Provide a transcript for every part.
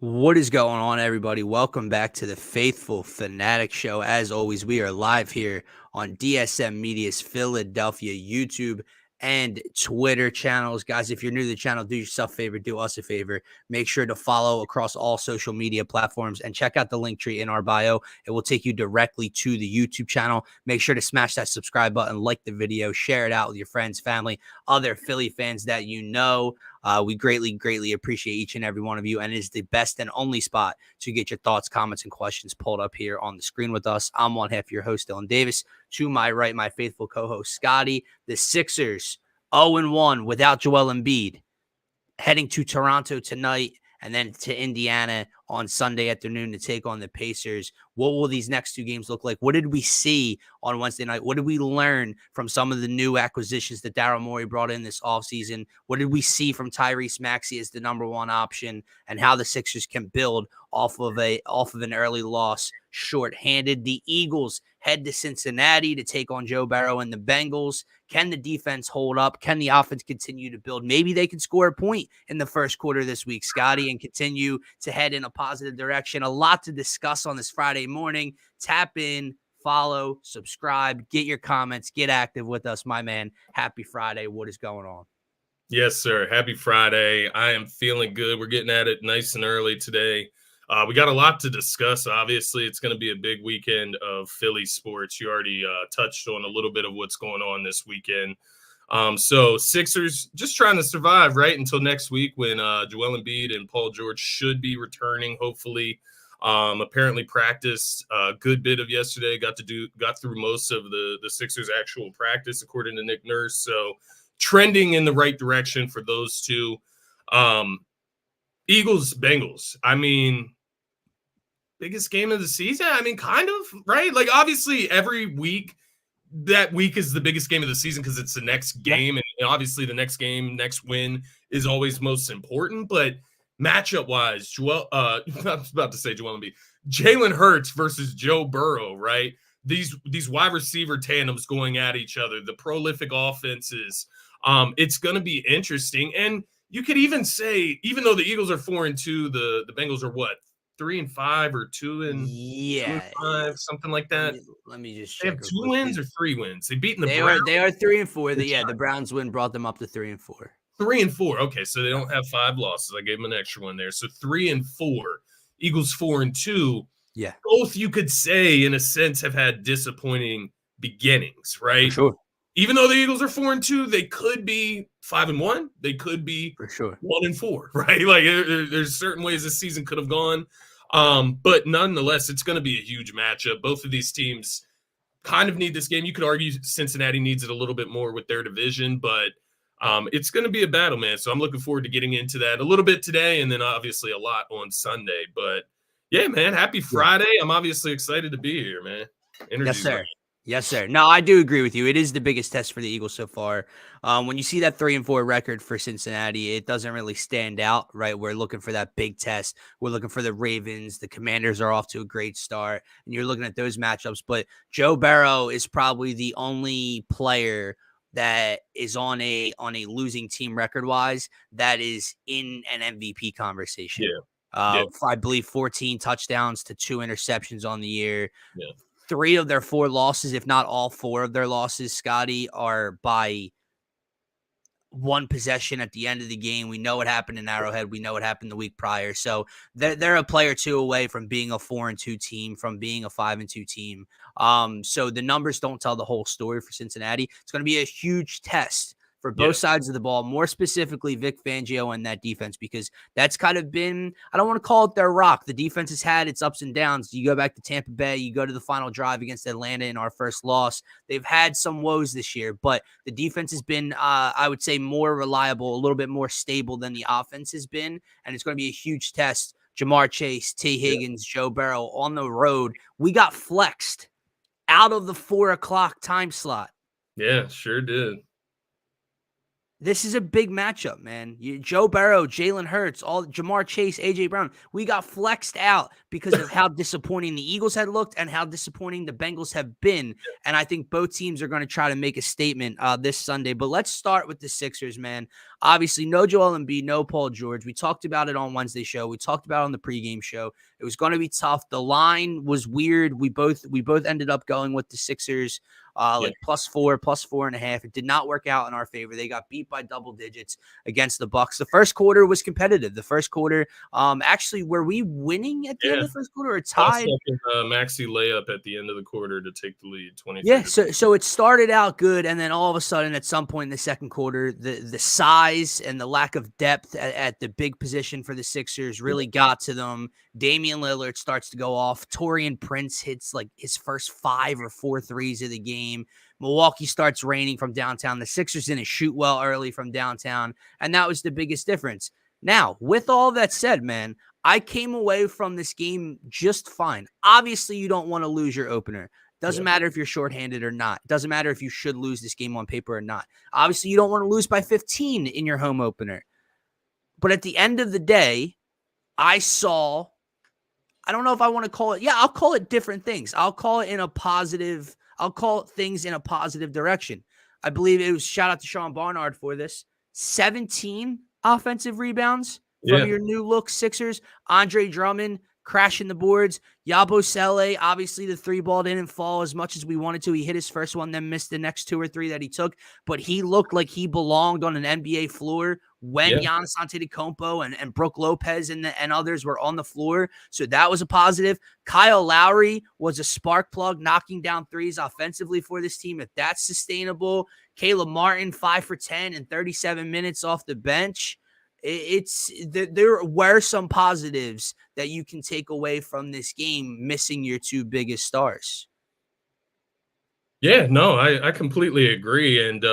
What is going on, everybody? Welcome back to the Phaithful Phanatics show. As always, we are live here on DSM-Media's Philadelphia YouTube and Twitter channels. Guys, if you're new to the channel, do yourself a favor, do us a favor. Make sure to follow across all social media platforms and check out the link tree in our bio. It will take you directly to the YouTube channel. Make sure to smash that subscribe button, like the video, share it out with your friends, family, other Philly fans that you know. We greatly appreciate each and every one of you, and it is the best and only spot to get your thoughts, comments, and questions pulled up here on the screen with us. I'm one half your host, Dylan Davis. To my right, my faithful co-host, Scotty. The Sixers 0-1 without Joel Embiid, heading to Toronto tonight and then to Indiana on Sunday afternoon to take on the Pacers. What will these next two games look like? What did we see on Wednesday night? What did we learn from some of the new acquisitions that Daryl Morey brought in this offseason? What did we see from Tyrese Maxey as the number one option, and how the Sixers can build off of an early loss shorthanded? The Eagles head to Cincinnati to take on Joe Burrow and the Bengals. Can the defense hold up? Can the offense continue to build? Maybe they can score a point in the first quarter this week, Scotty, and continue to head in a positive direction. A lot to discuss on this Friday morning. Tap in, follow, subscribe, get your comments, get active with us, my man. Happy Friday. What is going on? Yes, sir. Happy Friday. I am feeling good. We're getting at it nice and early today. We got a lot to discuss. Obviously, it's going to be a big weekend of Philly sports. You already touched on a little bit of what's going on this weekend. So Sixers just trying to survive, right, until next week when Joel Embiid and Paul George should be returning, hopefully. Apparently practiced a good bit of yesterday, got through most of the Sixers' actual practice, according to Nick Nurse. So trending in the right direction for those two. Eagles, Bengals. I mean, biggest game of the season? I mean, kind of, right? Like, obviously, every week, that week is the biggest game of the season because it's the next game. And obviously, the next win is always most important. But matchup-wise, I was about to say Joel Embiid. Jalen Hurts versus Joe Burrow, right? These wide receiver tandems going at each other, the prolific offenses. It's going to be interesting. And you could even say, even though the Eagles are 4-2, the Bengals are what, 3-5 or 2-5, something like that. Let me just check. They have 2 wins or 3 wins. They beat the Browns. They are 3-4. The Browns win brought them up to 3-4. 3-4. Okay, so they don't have 5 losses. I gave them an extra one there. So 3-4. Eagles 4-2. Yeah. Both, you could say, in a sense, have had disappointing beginnings, right? For sure. Even though the Eagles are 4-2, they could be 5-1. They could be for sure 1-4, right? Like there's certain ways this season could have gone. But nonetheless, it's going to be a huge matchup. Both of these teams kind of need this game. You could argue Cincinnati needs it a little bit more with their division, but it's going to be a battle, man. So I'm looking forward to getting into that a little bit today, and then obviously a lot on Sunday. But yeah, man, happy Friday. I'm obviously excited to be here, man. Yes, sir. Yes, sir. No, I do agree with you. It is the biggest test for the Eagles so far. When you see that 3-4 record for Cincinnati, it doesn't really stand out, right? We're looking for that big test. We're looking for the Ravens. The Commanders are off to a great start, and you're looking at those matchups. But Joe Burrow is probably the only player that is on a losing team record-wise that is in an MVP conversation. Yeah. I believe 14 touchdowns to 2 interceptions on the year. Yeah. 3 of their 4 losses, if not all 4 of their losses, Scotty, are by 1 possession at the end of the game. We know what happened in Arrowhead. We know what happened the week prior. So they're a player or 2 away from being a 4-2 team, from being a 5-2 team. So the numbers don't tell the whole story for Cincinnati. It's going to be a huge test for both sides of the ball, more specifically Vic Fangio and that defense, because that's kind of been, I don't want to call it their rock. The defense has had its ups and downs. You go back to Tampa Bay, you go to the final drive against Atlanta in our first loss. They've had some woes this year, but the defense has been, I would say, more reliable, a little bit more stable than the offense has been, and it's going to be a huge test. Jamar Chase, T. Higgins, Joe Burrow on the road. We got flexed out of the 4 o'clock time slot. Yeah, sure did. This is a big matchup, man. Joe Burrow, Jalen Hurts, Jamar Chase, A.J. Brown. We got flexed out because of how disappointing the Eagles had looked and how disappointing the Bengals have been. And I think both teams are going to try to make a statement this Sunday. But let's start with the Sixers, man. Obviously, no Joel Embiid, no Paul George. We talked about it on Wednesday show. We talked about it on the pregame show. It was going to be tough. The line was weird. We both ended up going with the Sixers, like +4, +4.5. It did not work out in our favor. They got beat by double digits against the Bucks. The first quarter was competitive. The first quarter, actually, were we winning at the end of the first quarter or tied? Maxey layup at the end of the quarter to take the lead, 23. Yeah, so it started out good, and then all of a sudden, at some point in the second quarter, the size and the lack of depth at the big position for the Sixers really got to them. Damian Lillard starts to go off. Taurean Prince hits like his first 5 or 4 threes of the game. Milwaukee starts raining from downtown. The Sixers didn't shoot well early from downtown, and that was the biggest difference. Now, with all that said, man, I came away from this game just fine. Obviously, you don't want to lose your opener. Doesn't matter if you're shorthanded or not. Doesn't matter if you should lose this game on paper or not. Obviously, you don't want to lose by 15 in your home opener. But at the end of the day, I don't know if I want to call it. Yeah, I'll call it different things. I'll call it things in a positive direction. I believe it was, shout out to Sean Barnard for this, 17 offensive rebounds from your new look Sixers. Andre Drummond crashing the boards. Yabusele, obviously the 3-ball didn't fall as much as we wanted to. He hit his first one, then missed the next 2 or 3 that he took. But he looked like he belonged on an NBA floor when Giannis Antetokounmpo and Brook Lopez and others were on the floor. So that was a positive. Kyle Lowry was a spark plug, knocking down threes offensively for this team. If that's sustainable, Caleb Martin, 5 for 10 in 37 minutes off the bench. There were some positives that you can take away from this game, missing your 2 biggest stars. Yeah, no, I completely agree. And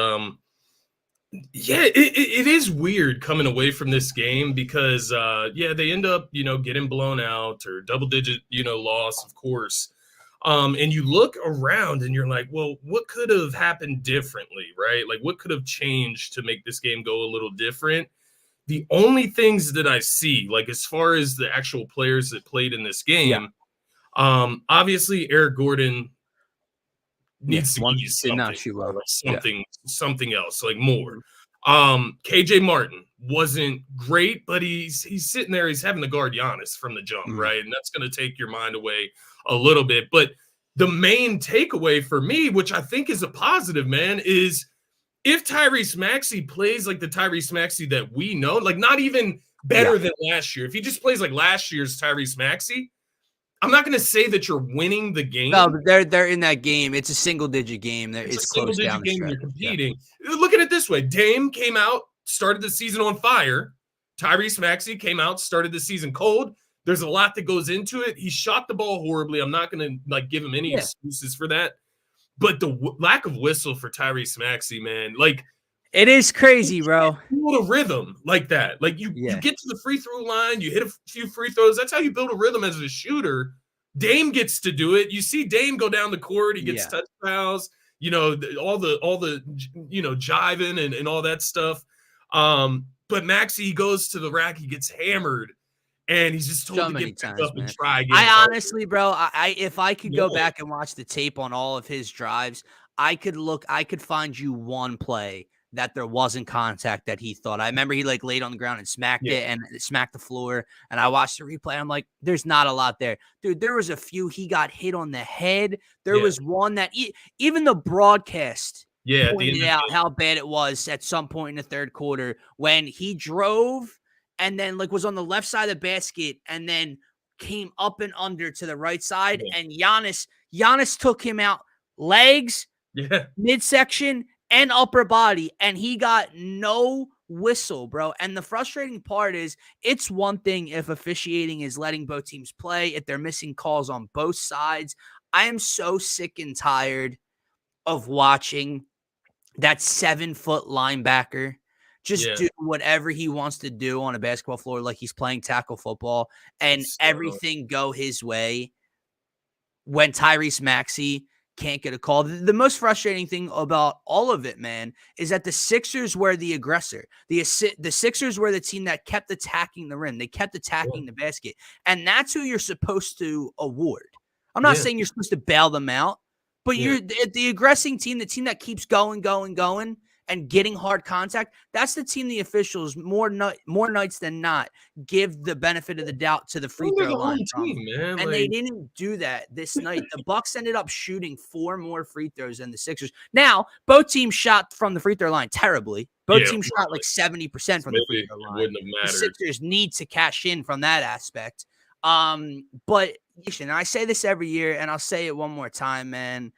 it is weird coming away from this game because they end up, getting blown out or double-digit, loss, of course. And you look around and you're like, well, what could have happened differently, right? Like, what could have changed to make this game go a little different? The only things that I see, like as far as the actual players that played in this game, obviously Eric Gordon needs to give you something else, like more. KJ Martin wasn't great, but he's sitting there, he's having to guard Giannis from the jump, right? And that's going to take your mind away a little bit. But the main takeaway for me, which I think is a positive, man, is if Tyrese Maxey plays like the Tyrese Maxey that we know, like not even better than last year, if he just plays like last year's Tyrese Maxey, I'm not going to say that you're winning the game. No, but they're in that game. It's a single-digit game. It's a single-digit game. You're competing. Look at it this way: Dame came out, started the season on fire. Tyrese Maxey came out, started the season cold. There's a lot that goes into it. He shot the ball horribly. I'm not going to give him any excuses for that. But the lack of whistle for Tyrese Maxey, man, like it is crazy, bro. Build a rhythm like that. Like you get to the free throw line, you hit a few free throws. That's how you build a rhythm as a shooter. Dame gets to do it. You see Dame go down the court. He gets touch fouls. All the jiving and all that stuff. But Maxey goes to the rack. He gets hammered. And he's just told to get back up and try again. I honestly, bro, if I could go back and watch the tape on all of his drives, I could find you one play that there wasn't contact that he thought. I remember he laid on the ground and smacked it and smacked the floor. And I watched the replay. I'm like, there's not a lot there. Dude, there was a few. He got hit on the head. There was one that even the broadcast pointed out how bad it was at some point in the third quarter when he drove and then was on the left side of the basket and then came up and under to the right side. And Giannis took him out legs, midsection, and upper body, and he got no whistle, bro. And the frustrating part is it's one thing if officiating is letting both teams play, if they're missing calls on both sides. I am so sick and tired of watching that 7-foot linebacker just do whatever he wants to do on a basketball floor like he's playing tackle football and everything go his way when Tyrese Maxey can't get a call. The most frustrating thing about all of it, man, is that the Sixers were the aggressor. The Sixers were the team that kept attacking the rim. They kept attacking the basket. And that's who you're supposed to award. I'm not saying you're supposed to bail them out, but you're the aggressing team, the team that keeps going. and getting hard contact, that's the team the officials more nights than not give the benefit of the doubt to the free They're throw the line home from. team, man. And they didn't do that this night. The Bucks ended up shooting 4 more free throws than the Sixers. Now, both teams shot from the free throw line terribly. Both teams shot like 70% from the free throw line. Wouldn't have mattered. The Sixers need to cash in from that aspect. But and I say this every year, and I'll say it one more time, man.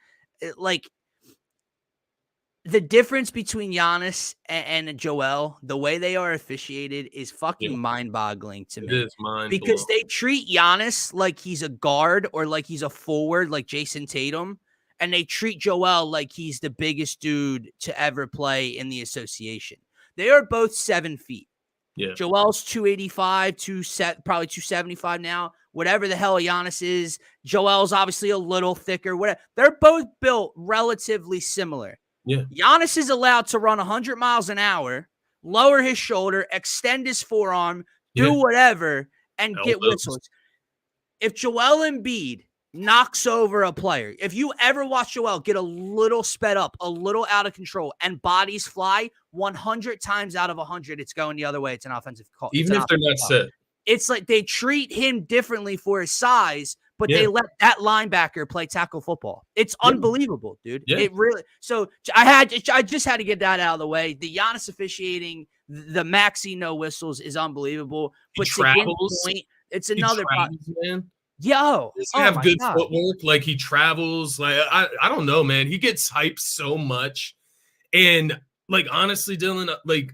The difference between Giannis and Joel, the way they are officiated, is fucking mind-boggling to me. It is mind-blowing. Because they treat Giannis like he's a guard or like he's a forward, like Jason Tatum, and they treat Joel like he's the biggest dude to ever play in the association. They are both 7 feet. Yeah. Joel's 285, probably 275 now. Whatever the hell Giannis is, Joel's obviously a little thicker. Whatever. They're both built relatively similar. Yeah. Giannis is allowed to run 100 miles an hour, lower his shoulder, extend his forearm, do whatever, and get whistles. If Joel Embiid knocks over a player, if you ever watch Joel get a little sped up, a little out of control, and bodies fly, 100 times out of 100, it's going the other way. It's an offensive call. Even if they're not set. It's like they treat him differently for his size, but they let that linebacker play tackle football. It's unbelievable, dude. Yeah. It really. So I just had to get that out of the way. The Giannis officiating, the Maxey no whistles is unbelievable. But it's another man. Yo, does he have good footwork? Like he travels. Like I don't know, man. He gets hyped so much, and like honestly, Dylan, like.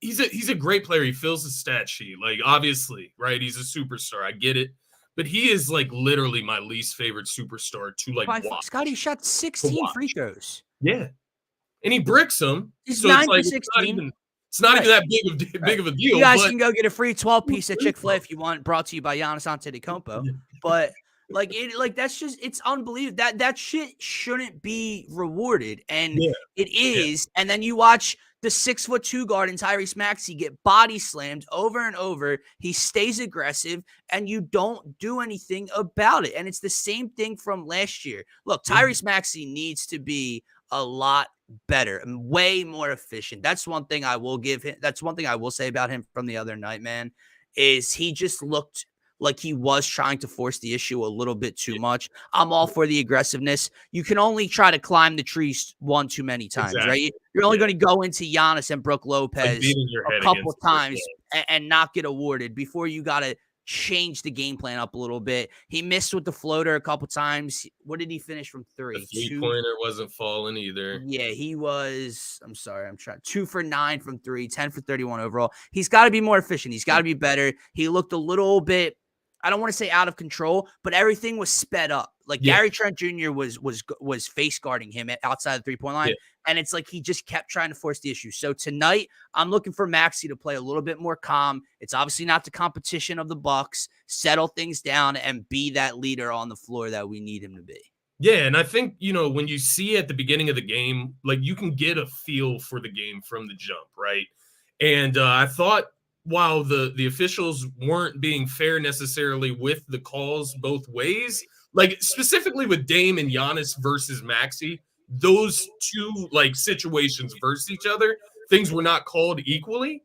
He's a great player. He fills the stat sheet. Like, obviously, right? He's a superstar. I get it. But he is, like, literally my least favorite superstar to, like, watch. Scotty shot 16 free throws. Yeah. And he bricks them. He's 9 for 16. It's not even that big of a deal. You guys can go get a free 12-piece at Chick-fil-A if you want, brought to you by Giannis Antetokounmpo. But, that's just, it's unbelievable. That shit shouldn't be rewarded. And it is. And then you watch the 6'2" guard in Tyrese Maxey get body slammed over and over. He stays aggressive, and you don't do anything about it. And it's the same thing from last year. Look, Tyrese Maxey needs to be a lot better and way more efficient. That's one thing I will give him. That's one thing I will say about him from the other night, man, is he just looked like he was trying to force the issue a little bit too much. I'm all for the aggressiveness. You can only try to climb the trees one too many times, right? You're only going to go into Giannis and Brook Lopez a couple of times and not get awarded before you got to change the game plan up a little bit. He missed with the floater a couple times. What did he finish from 3? The 3-pointer wasn't falling either. Yeah, he was. I'm sorry. I'm trying. 2 for 9 from 3, 10 for 31 overall. He's got to be more efficient. He's got to be better. He looked a little bit, I don't want to say out of control, but everything was sped up. Like Gary Trent Jr. was face guarding him outside the 3-point line. And it's like he just kept trying to force the issue. So tonight, I'm looking for Maxey to play a little bit more calm. It's obviously not the competition of the Bucks. Settle things down and be that leader on the floor that we need him to be. Yeah, and I think, when you see at the beginning of the game, like you can get a feel for the game from the jump, right? And I thought while the officials weren't being fair necessarily with the calls both ways, like specifically with Dame and Giannis versus Maxey, those two like situations versus each other, things were not called equally.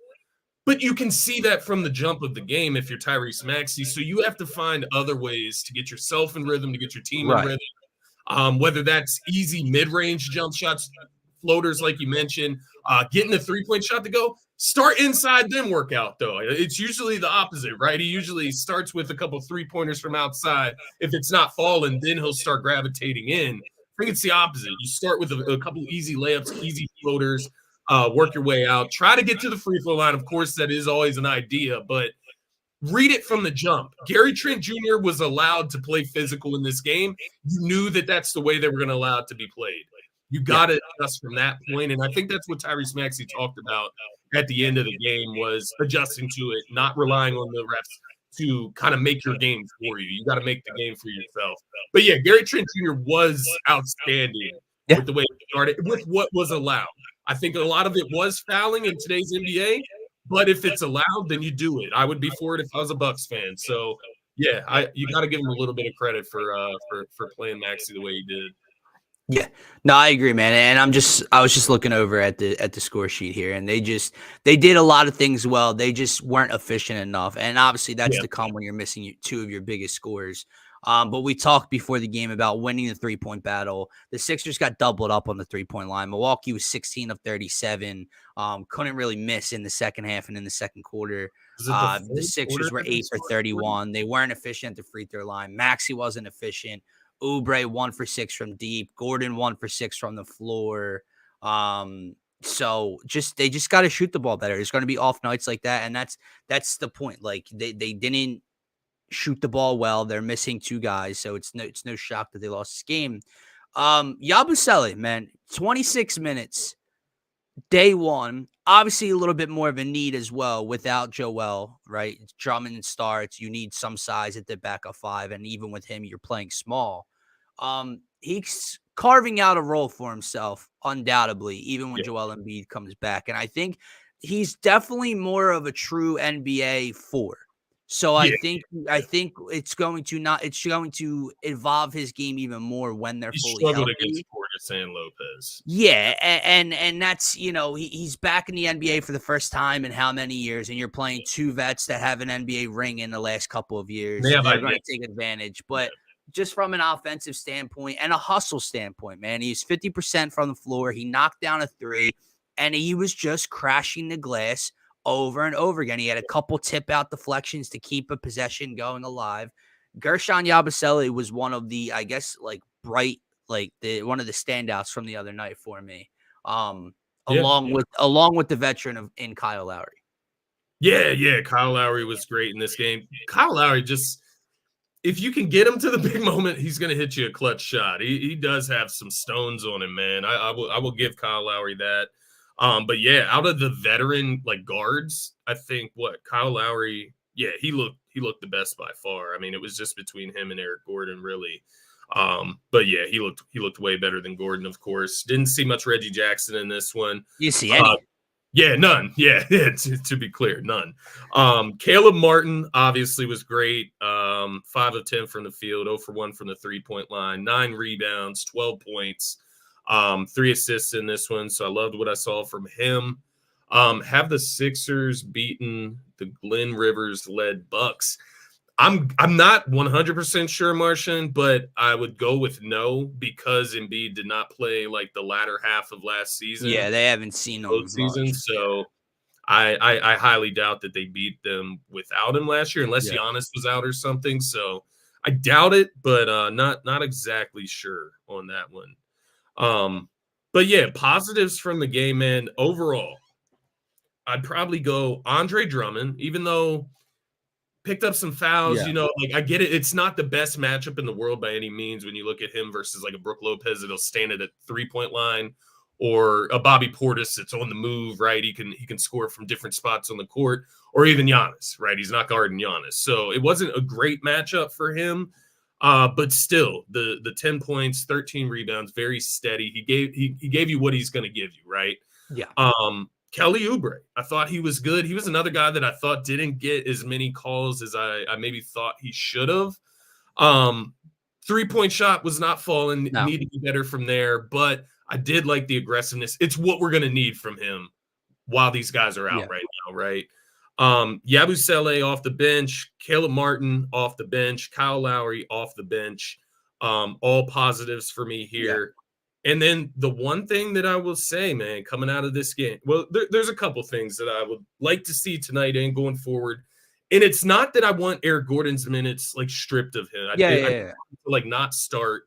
But you can see that from the jump of the game if you're Tyrese Maxey. So you have to find other ways to get yourself in rhythm, to get your team in rhythm. Whether that's easy mid-range jump shots, floaters like you mentioned, getting the 3-point shot to go. Start inside, then work out, though. It's usually the opposite, right? He usually starts with a couple 3-pointers from outside. If it's not falling, then he'll start gravitating in. I think it's the opposite. You start with a couple easy layups, easy floaters, work your way out. Try to get to the free throw line. Of course, that is always an idea, but read it from the jump. Gary Trent Jr. was allowed to play physical in this game. You knew that that's the way they were going to allow it to be played. You got to adjust from that point, and I think that's what Tyrese Maxey talked about at the end of the game was adjusting to it, not relying on the refs to kind of make your game for you. You got to make the game for yourself. But yeah, Gary Trent Jr. was outstanding with the way he started, with what was allowed. I think a lot of it was fouling in today's NBA, but if it's allowed, then you do it. I would be for it if I was a Bucks fan. So yeah, you got to give him a little bit of credit for playing Maxey the way he did. Yeah. No, I agree, man. And I was just looking over at the score sheet here, and they did a lot of things well. They just weren't efficient enough. And obviously that's Yeah, to come when you're missing two of your biggest scorers. But we talked before the game about winning the 3-point battle. The Sixers got doubled up on the 3-point line. Milwaukee was 16 of 37. Couldn't really miss in the second half and in the second quarter. is it the The fourth quarter Sixers were that they 8 for scored 40? 31. They weren't efficient at the free throw line. Maxey wasn't efficient. Oubre 1 for 6 from deep. Gordon 1 for 6 from the floor. So they just got to shoot the ball better. There's going to be off nights like that, and that's the point. Like they didn't shoot the ball well. They're missing two guys, so it's no shock that they lost this game. Yabusele, man, 26 minutes. Day one, obviously a little bit more of a need as well without Joel, right? Drummond starts. You need some size at the backup five, and even with him, you're playing small. He's carving out a role for himself, undoubtedly, even when Yeah, Joel Embiid comes back. And I think he's definitely more of a true NBA four. So yeah. I think it's going to evolve his game even more when they're He fully struggled against healthy. Portis and Lopez. Yeah, and that's he's back in the NBA for the first time in how many years, and you're playing two vets that have an NBA ring in the last couple of They years. have They're going identity. to take advantage, Yeah. but just from an offensive standpoint and a hustle standpoint, man, he's 50% from the floor. He knocked down a three, and he was just crashing the glass over and over again. He had a couple tip out deflections to keep a possession going alive. Gershon Yabusele was one of the, I guess, like bright, like the one of the standouts from the other night for me. Yeah. Along with the veteran in Kyle Lowry. Yeah. Kyle Lowry was great in this game. Kyle Lowry just, if you can get him to the big moment, he's going to hit you a clutch shot. He does have some stones on him, man. I will give Kyle Lowry that. But yeah, out of the veteran like guards, I think Kyle Lowry, yeah, he looked the best by far. I mean, it was just between him and Eric Gordon, really. But yeah, he looked way better than Gordon, of course. Didn't see much Reggie Jackson in this one. You see any? Yeah, none. Yeah, to be clear, none. Caleb Martin obviously was great. 5 of 10 from the field, 0 for 1 from the 3-point line, 9 rebounds, 12 points, 3 assists in this one. So I loved what I saw from him. Have the Sixers beaten the Glenn Rivers led Bucks? I'm not 100% sure, Martian, but I would go with no because Embiid did not play like the latter half of last season. Yeah, they haven't seen him Season, so I highly doubt that they beat them without him last year, unless Giannis was out or something. So I doubt it, but not exactly sure on that one. But yeah, positives from the game, man. Overall, I'd probably go Andre Drummond, even though picked up some fouls, like I get it. It's not the best matchup in the world by any means when you look at him versus like a Brook Lopez that'll stand at a 3-point line or a Bobby Portis that's on the move, right? He can score from different spots on the court, or even Giannis, right? He's not guarding Giannis. So it wasn't a great matchup for him. But still, the 10 points, 13 rebounds, very steady. He gave you what he's going to give you, right? Yeah. Kelly Oubre, I thought he was good. He was another guy that I thought didn't get as many calls as I maybe thought he should have. 3-point shot was not falling. No. Need to be better from there, but I did like the aggressiveness. It's what we're going to need from him while these guys are out right now, right? Yabusele off the bench, Caleb Martin off the bench, Kyle Lowry off the bench. All positives for me here. Yeah. And then the one thing that I will say, man, coming out of this game, well, there's a couple things that I would like to see tonight and going forward. And it's not that I want Eric Gordon's minutes like stripped of him. I like not start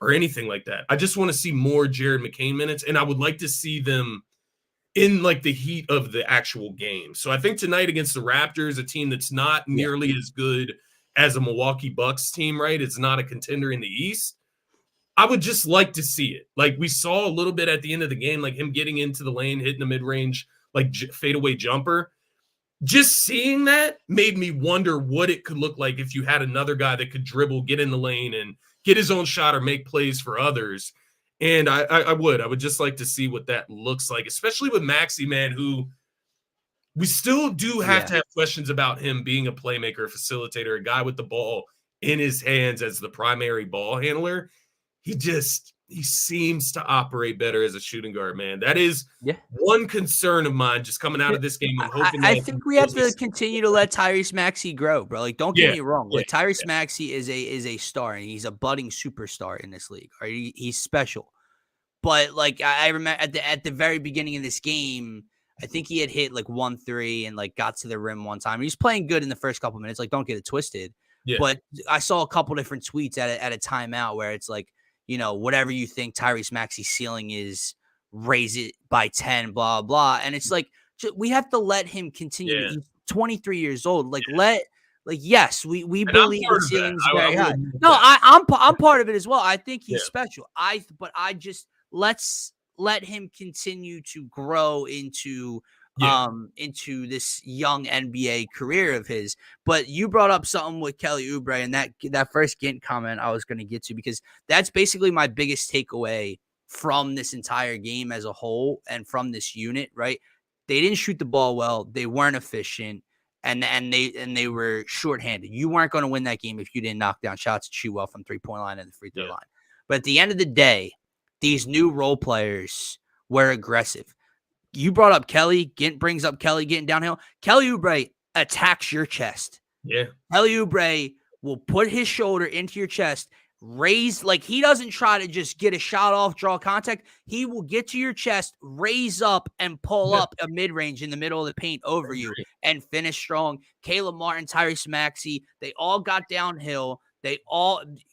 or anything like that. I just want to see more Jared McCain minutes, and I would like to see them in like the heat of the actual game. So I think tonight against the Raptors, a team that's not nearly as good as a Milwaukee Bucks team, right? It's not a contender in the East. I would just like to see it. Like we saw a little bit at the end of the game, like him getting into the lane, hitting a mid-range, like fadeaway jumper. Just seeing that made me wonder what it could look like if you had another guy that could dribble, get in the lane, and get his own shot or make plays for others. And I would just like to see what that looks like, especially with Maxey, man, who we still do have to have questions about him being a playmaker, facilitator, a guy with the ball in his hands as the primary ball handler. He just he seems to operate better as a shooting guard, man. That is Yeah. one concern of mine just coming out of this game. I'm hoping I that think we have to continue to let Tyrese Maxey grow, bro. Like, don't get yeah, me wrong. yeah, Like, Tyrese Maxey is a star, and he's a budding superstar in this league. Right? He's special. But like I remember at the very beginning of this game, I think he had hit like 1-3 and like got to the rim one time. He was playing good in the first couple minutes. Like, don't get it twisted. yeah, But I saw a couple different tweets at a timeout where it's like, whatever you think Tyrese Maxey's ceiling is, raise it by 10, blah, blah. And it's like, we have to let him continue. yeah. He's 23 years old. Yes, we And I'm believe part the of that. ceiling's I very will high. admit No, that. I'm part of it as well. I think he's Yeah, special. But I just let's let him continue to grow into yeah, this young NBA career of his. But you brought up something with Kelly Oubre and that first Gint comment I was going to get to, because that's basically my biggest takeaway from this entire game as a whole and from this unit, right? They didn't shoot the ball well, they weren't efficient, and they were shorthanded. You weren't going to win that game if you didn't knock down shots and shoot well from 3-point line and the free throw line. But at the end of the day, these new role players were aggressive. You brought up Kelly. Gint brings up Kelly getting downhill. Kelly Oubre attacks your chest. yeah. Kelly Oubre will put his shoulder into your chest, raise, like he doesn't try to just get a shot off, draw contact. He will get to your chest, raise up, and pull up a mid-range in the middle of the paint over you and finish strong. Caleb Martin, Tyrese Maxey, they all got downhill.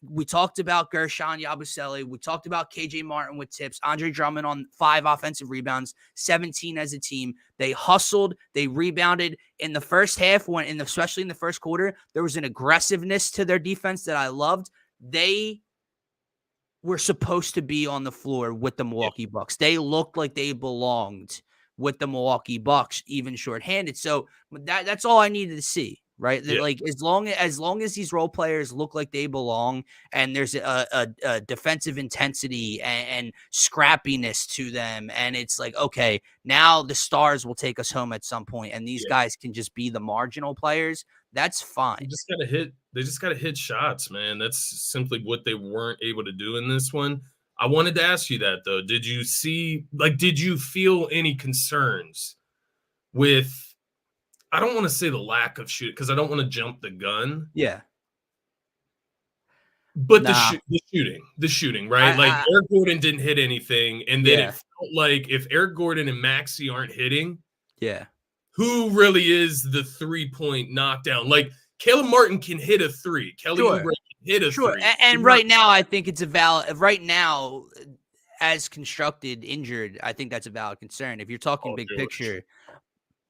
We talked about Gershon Yabusele. We talked about KJ Martin with tips, Andre Drummond on 5 offensive rebounds, 17 as a team. They hustled, they rebounded in the first half, especially in the first quarter. There was an aggressiveness to their defense that I loved. They were supposed to be on the floor with the Milwaukee Bucks. They looked like they belonged with the Milwaukee Bucks, even shorthanded. So that's all I needed to see. Right. Yeah. Like as long as these role players look like they belong and there's a defensive intensity and scrappiness to them. And it's like, okay, now the stars will take us home at some point, and these guys can just be the marginal players. That's fine. They just gotta hit shots, man. That's simply what they weren't able to do in this one. I wanted to ask you that though. Did you feel any concerns with, I don't want to say the lack of shoot because I don't want to jump the gun. Yeah. But the shooting, right? Eric Gordon didn't hit anything. And then it felt like if Eric Gordon and Maxey aren't hitting, who really is the 3-point knockdown? Like Caleb Martin can hit a 3. Kelly Oubre can hit a 3. And right now, I think it's right now, as constructed, injured, I think that's a valid concern. If you're talking big picture,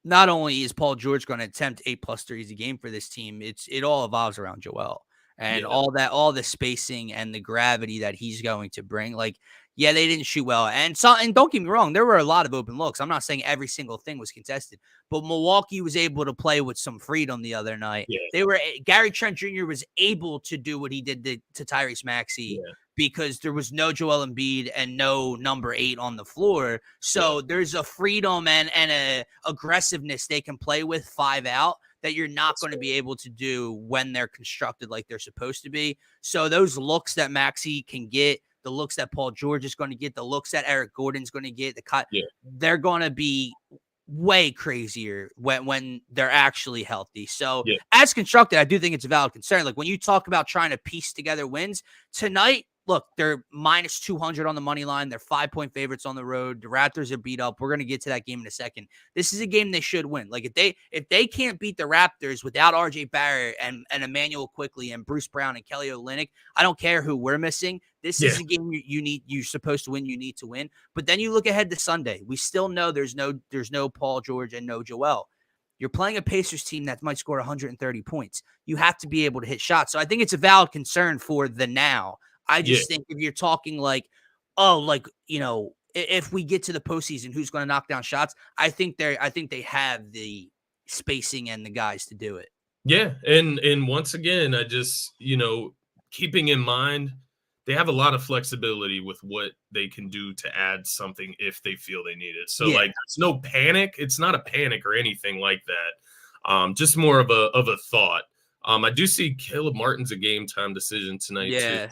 not only is Paul George going to attempt 8+ threes a game for this team, it all evolves around Joel and all the spacing and the gravity that he's going to bring. Like, yeah, they didn't shoot well. And don't get me wrong, there were a lot of open looks. I'm not saying every single thing was contested, but Milwaukee was able to play with some freedom the other night. Yeah. Gary Trent Jr. was able to do what he did to Tyrese Maxey because there was no Joel Embiid and no number 8 on the floor. So there's a freedom and a aggressiveness they can play with 5 out that you're not going to be able to do when they're constructed like they're supposed to be. So those looks that Maxey can get, the looks that Paul George is going to get, the looks that Eric Gordon's going to get, they're going to be way crazier when they're actually healthy. So as constructed, I do think it's a valid concern. Like when you talk about trying to piece together wins tonight, look, they're minus 200 on the money line. They're 5-point favorites on the road. The Raptors are beat up. We're going to get to that game in a second. This is a game they should win. Like if they can't beat the Raptors without RJ Barrett and Emmanuel Quickly and Bruce Brown and Kelly Olynyk, I don't care who we're missing. This is a game you're supposed to win. You need to win. But then you look ahead to Sunday. We still know there's no Paul George and no Joel. You're playing a Pacers team that might score 130 points. You have to be able to hit shots. So I think it's a valid concern for the now. I just think if you're talking if we get to the postseason, who's going to knock down shots? I think they have the spacing and the guys to do it. Yeah. And once again, I just, keeping in mind, they have a lot of flexibility with what they can do to add something if they feel they need it. So there's no panic. It's not a panic or anything like that. Just more of a thought. I do see Caleb Martin's a game time decision tonight too.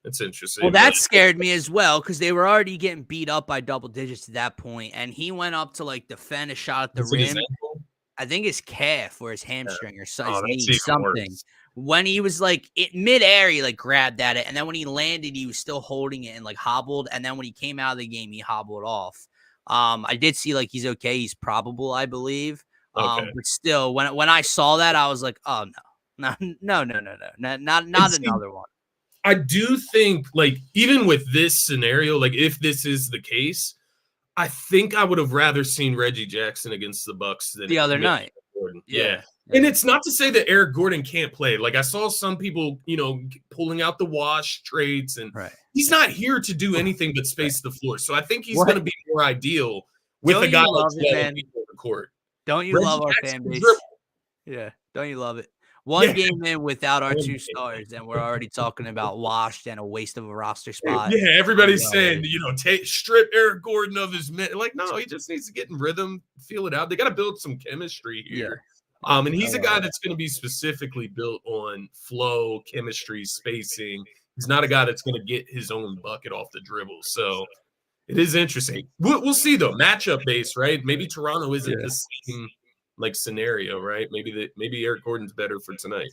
So It's interesting. Well, that scared me as well because they were already getting beat up by double digits at that point, and he went up to like defend a shot at the Was it his rim. ankle? I think his calf or his Yeah. hamstring or Oh, his that's knee, even something. worse. When he was like midair, he like grabbed at it, and then when he landed, he was still holding it and like hobbled. And then when he came out of the game, he hobbled off. I did see like he's okay. He's probable, I believe. Okay. But still, when I saw that, I was like, oh no, not See, another one. I do think, like, even with this scenario, like, if this is the case, I think I would have rather seen Reggie Jackson against the Bucks than The other Eric night. Gordon. Yeah. And it's not to say that Eric Gordon can't play. Like, I saw some people, pulling out the wash traits, and he's not here to do anything but space the floor. So I think he's going to be more ideal with a guy like Joel Embiid on the court. Don't you Reggie love our Jackson fan base? dribble. Yeah. Don't you love it? One game in without our two stars, and we're already talking about washed and a waste of a roster spot. Yeah, everybody's saying, strip Eric Gordon of his minute. Like, no, he just needs to get in rhythm, feel it out. They got to build some chemistry here. And he's a guy that's going to be specifically built on flow, chemistry, spacing. He's not a guy that's going to get his own bucket off the dribble. So it is interesting. We'll see, though. Matchup based, right? Maybe Toronto isn't the same scenario, right? Maybe Eric Gordon's better for tonight.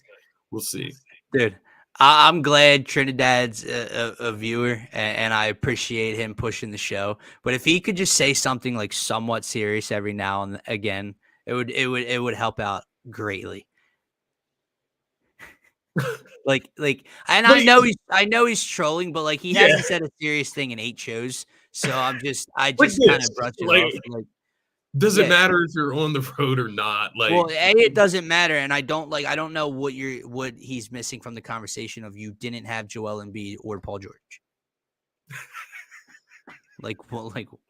We'll see. Dude, I'm glad Trinidad's a viewer, and I appreciate him pushing the show. But if he could just say something like somewhat serious every now and again, it would help out greatly. And I know he's trolling, but like he hasn't said a serious thing in 8 shows. So I just kind of brushed it off. Like, does it matter if you're on the road or not? Like, well, it doesn't matter, and I don't know what he's missing from the conversation of you didn't have Joel Embiid or Paul George.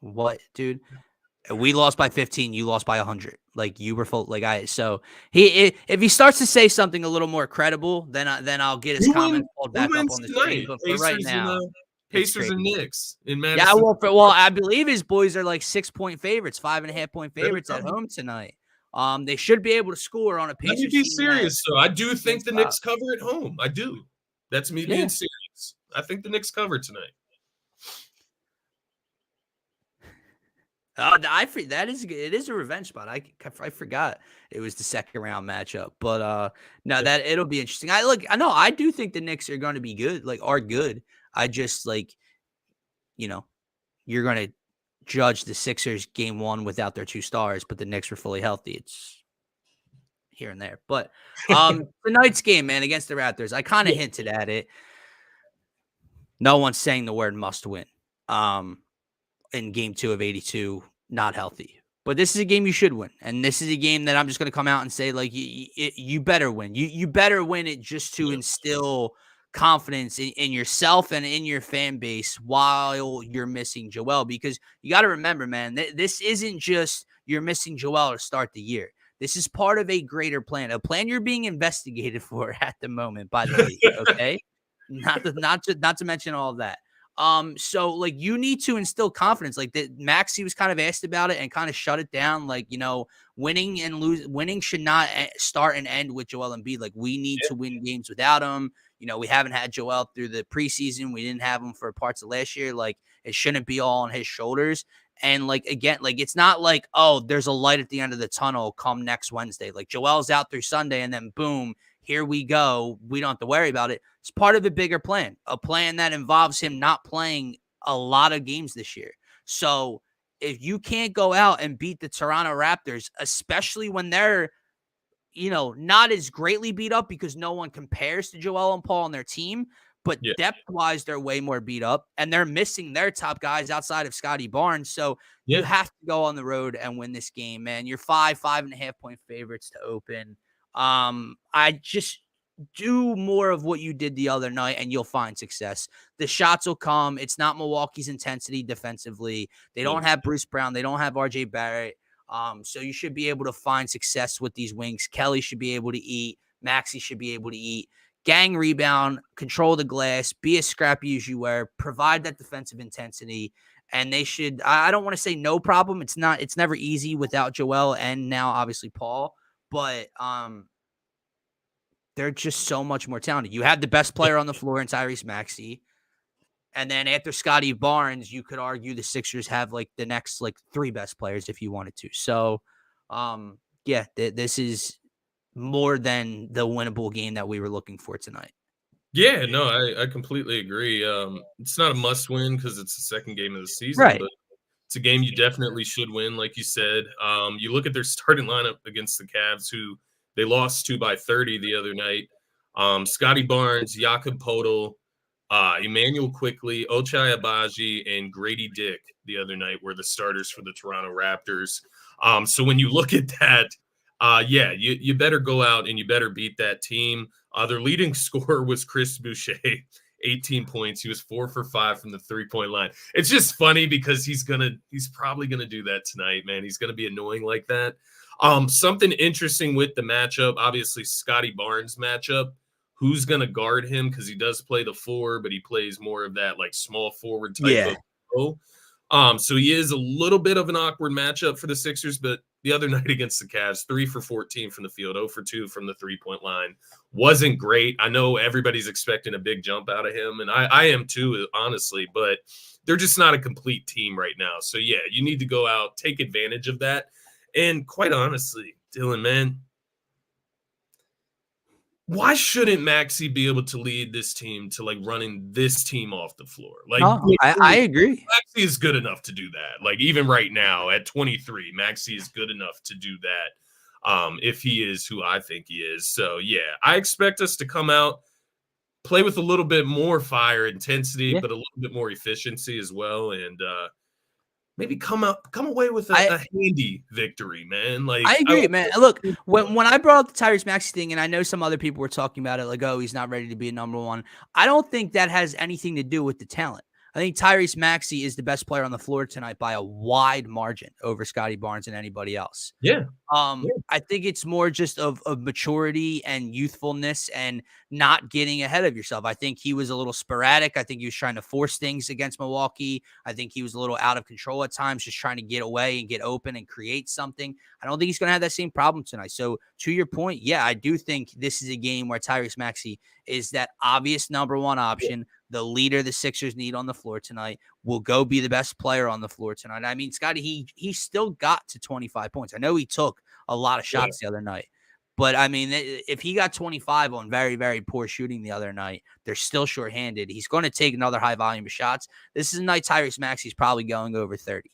What, dude? We lost by 15. You lost by 100. Like you were full. So if he starts to say something a little more credible, then I'll get his comments pulled back up on the screen. But for right now, Pacers and Knicks in Madison. Yeah, well, I believe his boys are like 6-point favorites, 5.5-point favorites at home tonight. They should be able to score on a Pacers. Let me be serious, though. I do think the Knicks cover at home. I do. That's me being serious. I think the Knicks cover tonight. It is a revenge spot. I forgot it was the second round matchup, but that it'll be interesting. I do think the Knicks are going to be good, are good. I just you're going to judge the Sixers game 1 without their 2 stars, but the Knicks were fully healthy. It's here and there, but tonight's game, man, against the Raptors, I kind of hinted at it. No one's saying the word must win. In game 2 of 82, not healthy. But this is a game you should win. And this is a game that I'm just going to come out and say, you better win. You better win it just to instill confidence in yourself and in your fan base while you're missing Joel. Because you got to remember, man, this isn't just you're missing Joel to start the year. This is part of a greater plan, a plan you're being investigated for at the moment by the league, okay? Not to mention all of that. So you need to instill confidence. Maxey was kind of asked about it and kind of shut it down. Winning should not start and end with Joel Embiid. We need to win games without him. We haven't had Joel through the preseason. We didn't have him for parts of last year. It shouldn't be all on his shoulders. And again, it's not oh, there's a light at the end of the tunnel come next Wednesday. Joel's out through Sunday and then boom, here we go. We don't have to worry about it. It's part of a bigger plan, a plan that involves him not playing a lot of games this year. So if you can't go out and beat the Toronto Raptors, especially when they're, not as greatly beat up because no one compares to Joel and Paul on their team, but depth-wise, they're way more beat up, and they're missing their top guys outside of Scotty Barnes. So you have to go on the road and win this game, man. You're 5.5-point favorites to open. I just do more of what you did the other night and you'll find success. The shots will come. It's not Milwaukee's intensity defensively. They don't have Bruce Brown. They don't have RJ Barrett. So you should be able to find success with these wings. Kelly should be able to eat. Maxey should be able to eat. Gang rebound, control the glass, be as scrappy as you were, provide that defensive intensity. And they should, I don't want to say no problem. It's never easy without Joel and now obviously Paul. But they're just so much more talented. You had the best player on the floor in Tyrese Maxey. And then after Scotty Barnes, you could argue the Sixers have like the next like 3 best players if you wanted to. So, yeah, this is more than the winnable game that we were looking for tonight. Yeah, no, I completely agree. It's not a must win because it's the second game of the season, Right. but it's a game you definitely should win, like you said. You look at their starting lineup against the Cavs, who they lost to by 30 the other night. Scotty Barnes, Jakob Podol, Emmanuel Quickly, Ochai Abaji, and Grady Dick the other night were the starters for the Toronto Raptors. So when you look at that, yeah, you better go out and you better beat that team. Their leading scorer was Chris Boucher, 18 points. He was 4 for 5 from the 3-point line. It's just funny because he's probably gonna do that tonight, man. He's gonna be annoying like that. Something interesting with the matchup, obviously Scotty Barnes matchup. Who's gonna guard him? Because he does play the 4, but he plays more of that like small forward type of role. So he is a little bit of an awkward matchup for the Sixers, but the other night against the Cavs, 3 for 14 from the field, 0 for 2 from the 3-point line. Wasn't great. I know everybody's expecting a big jump out of him, and I am too, honestly, but they're just not a complete team right now. So, yeah, you need to go out, take advantage of that. And quite honestly, Dylan, man, why shouldn't Maxey be able to lead this team to like running this team off the floor? Like, I agree. Maxey is good enough to do that. Like, even right now at 23, Maxey is good enough to do that. If he is who I think he is. So yeah, I expect us to come out, play with a little bit more fire intensity, but a little bit more efficiency as well. And maybe come away with a handy victory, man. Like, I agree, man. Look, when I brought up the Tyrese Maxey thing, and I know some other people were talking about it, like, oh, he's not ready to be a number one. I don't think that has anything to do with the talent. I think Tyrese Maxey is the best player on the floor tonight by a wide margin over Scotty Barnes and anybody else. Yeah. I think it's more just of maturity and youthfulness and not getting ahead of yourself. I think he was a little sporadic. I think he was trying to force things against Milwaukee. I think he was a little out of control at times, just trying to get away and get open and create something. I don't think he's going to have that same problem tonight. So to your point, yeah, I do think this is a game where Tyrese Maxey is that obvious number one option. The leader the Sixers need on the floor tonight will go be the best player on the floor tonight. I mean, Scotty, he still got to 25 points. I know he took a lot of shots the other night, but I mean, if he got 25 on very, very poor shooting the other night, they're still shorthanded. He's going to take another high volume of shots. This is a night Tyrese Maxey's probably going over 30.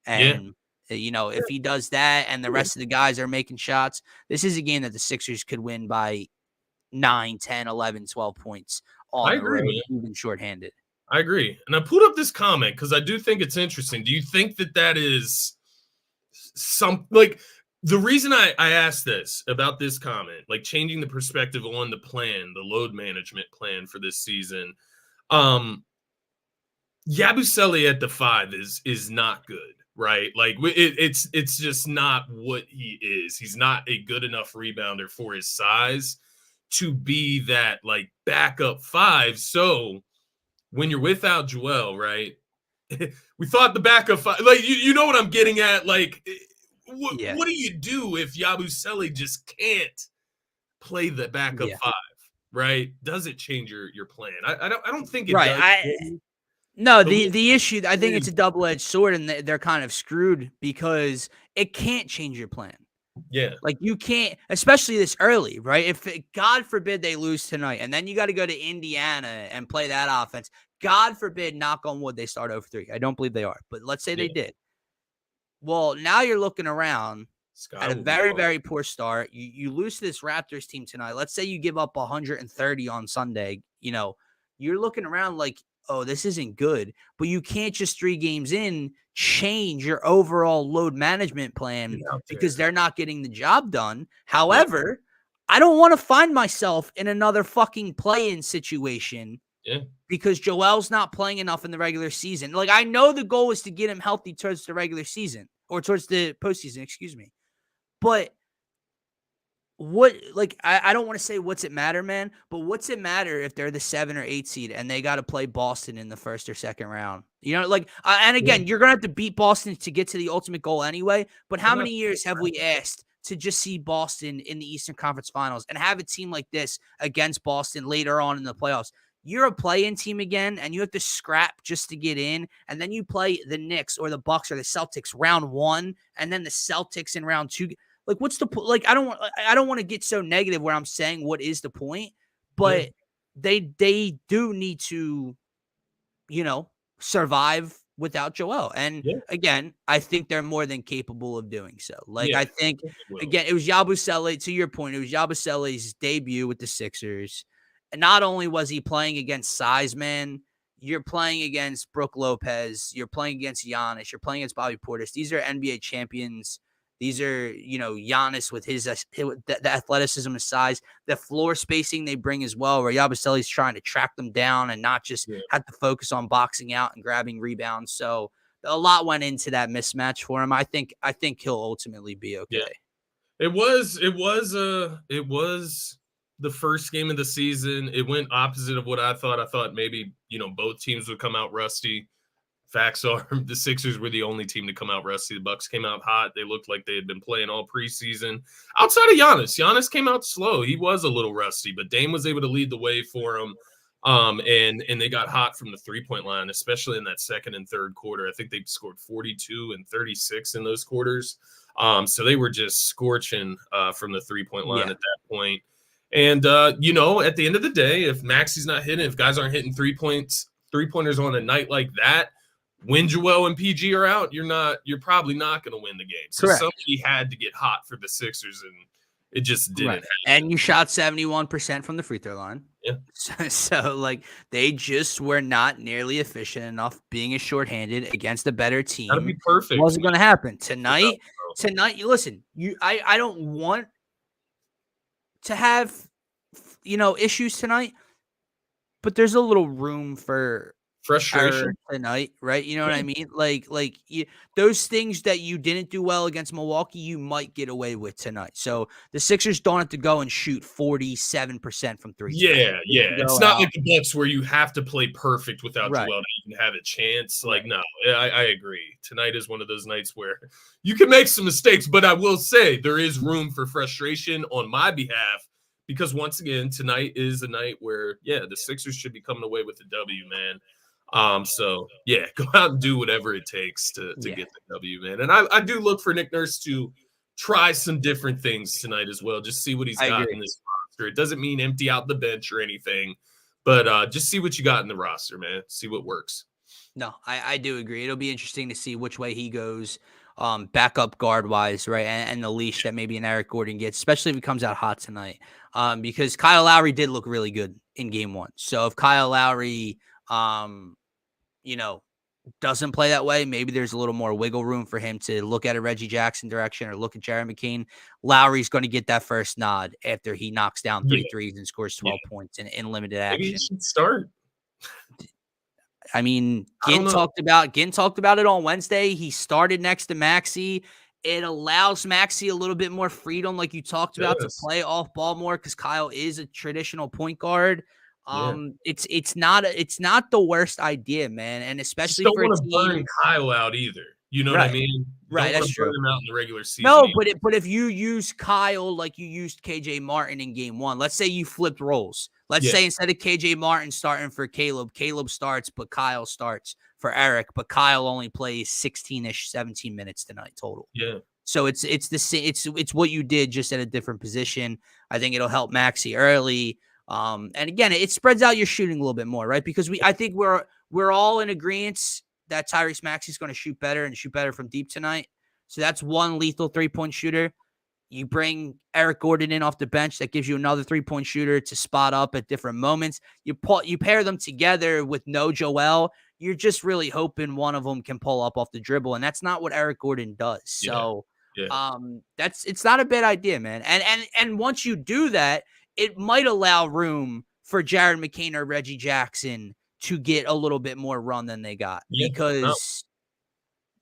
And, you know, if he does that and the rest of the guys are making shots, this is a game that the Sixers could win by 9, 10, 11, 12 points on the road, even shorthanded. I agree. And I put up this comment because I do think it's interesting. Do you think that is some, like, the reason I asked this about this comment, like changing the perspective on the plan, the load management plan for this season, Yabusele at the 5 is not good, right? Like it's just not what he is. He's not a good enough rebounder for his size to be that like backup 5. So when you're without Joel, right? We thought the backup 5, like you know what I'm getting at, like. What do you do if Yabusele just can't play the backup 5, right? Does it change your plan? I don't think it does. No, the issue, I think it's a double-edged sword, and they're kind of screwed because it can't change your plan. Yeah. Like you can't, especially this early, right? If God forbid they lose tonight, and then you got to go to Indiana and play that offense. God forbid, knock on wood, they start over 3. I don't believe they are, but let's say they did. Well, now you're looking around at a very, very poor start. You lose to this Raptors team tonight. Let's say you give up 130 on Sunday. You know, you're looking around like, oh, this isn't good. But you can't just 3 games in change your overall load management plan because they're not getting the job done. However, I don't want to find myself in another fucking play-in situation. Yeah. Because Joel's not playing enough in the regular season. Like, I know the goal is to get him healthy towards the regular season or towards the postseason, excuse me. But I don't want to say what's it matter, man, but what's it matter if they're the 7 or 8 seed and they got to play Boston in the first or second round? You know, like, and again, you're going to have to beat Boston to get to the ultimate goal anyway. But how many years have we asked to just see Boston in the Eastern Conference Finals and have a team like this against Boston later on in the playoffs? you're a play-in team again, and you have to scrap just to get in, and then you play the Knicks or the Bucks or the Celtics round 1, and then the Celtics in round 2. Like, what's the point? Like, I don't want to get so negative where I'm saying what is the point, but they do need to, survive without Joel. And again, I think they're more than capable of doing so. Like, I think, again, it was Yabusele, to your point, it was Yabusele's debut with the Sixers. And not only was he playing against size, man, you're playing against Brook Lopez, you're playing against Giannis, you're playing against Bobby Portis. These are NBA champions. These are, Giannis with the athleticism and size, the floor spacing they bring as well, where Yabusele's trying to track them down and not just have to focus on boxing out and grabbing rebounds. So a lot went into that mismatch for him. I think he'll ultimately be okay. It was the first game of the season. It went opposite of what I thought. I thought maybe, both teams would come out rusty. Facts are the Sixers were the only team to come out rusty. The Bucks came out hot. They looked like they had been playing all preseason. Outside of Giannis came out slow. He was a little rusty, but Dame was able to lead the way for him. And they got hot from the 3-point line, especially in that second and third quarter. I think they scored 42 and 36 in those quarters. So they were just scorching from the 3-point line at that point. And at the end of the day, if Maxi's not hitting, if guys aren't hitting 3-pointers on a night like that, when Joel and PG are out, you're probably not going to win the game. So somebody had to get hot for the Sixers, and it just didn't happen. And you shot 71% from the free throw line. Yeah. So like, they just were not nearly efficient enough being a shorthanded against a better team. That'd be perfect. It wasn't going to happen. Tonight, listen, I don't want to have, issues tonight, but there's a little room for frustration tonight, right? You know what I mean? Like those things that you didn't do well against Milwaukee, you might get away with tonight. So the Sixers don't have to go and shoot 47% from three. Yeah. It's not like the Bucks where you have to play perfect without Joel to even have a chance. Like, no, I agree. Tonight is one of those nights where you can make some mistakes, but I will say there is room for frustration on my behalf. Because once again, tonight is the night where, the Sixers should be coming away with the W, man. So go out and do whatever it takes to get the W, man. And I do look for Nick Nurse to try some different things tonight as well. Just see what he's got in this roster. It doesn't mean empty out the bench or anything, but just see what you got in the roster, man. See what works. No, I do agree. It'll be interesting to see which way he goes, backup guard wise, right? And the leash that maybe an Eric Gordon gets, especially if he comes out hot tonight. Because Kyle Lowry did look really good in game 1. So if Kyle Lowry, doesn't play that way, maybe there's a little more wiggle room for him to look at a Reggie Jackson direction or look at Jared McCain. Lowry's going to get that first nod after he knocks down 3 threes and scores 12 points in limited action. Maybe he should start. I mean, Ginn talked about it on Wednesday. He started next to Maxey. It allows Maxey a little bit more freedom, like you talked about, to play off ball more because Kyle is a traditional point guard. It's not the worst idea, man, and especially don't for want to burn Kyle out either. You know what I mean? Right, that's true. Burn him out in the regular season. No, but if you use Kyle like you used KJ Martin in game 1, let's say you flipped roles. Let's say instead of KJ Martin starting for Caleb starts, but Kyle starts for Eric, but Kyle only plays 16-ish, 17 minutes tonight total. Yeah. So it's the same. It's what you did just at a different position. I think it'll help Maxey early. And again, it spreads out your shooting a little bit more, right? Because I think we're all in agreement that Tyrese Maxey is going to shoot better from deep tonight. So that's one lethal 3-point shooter. You bring Eric Gordon in off the bench. That gives you another 3-point shooter to spot up at different moments. You pair them together with no Joel. You're just really hoping one of them can pull up off the dribble. And that's not what Eric Gordon does. So it's not a bad idea, man. And once you do that, it might allow room for Jared McCain or Reggie Jackson to get a little bit more run than they got because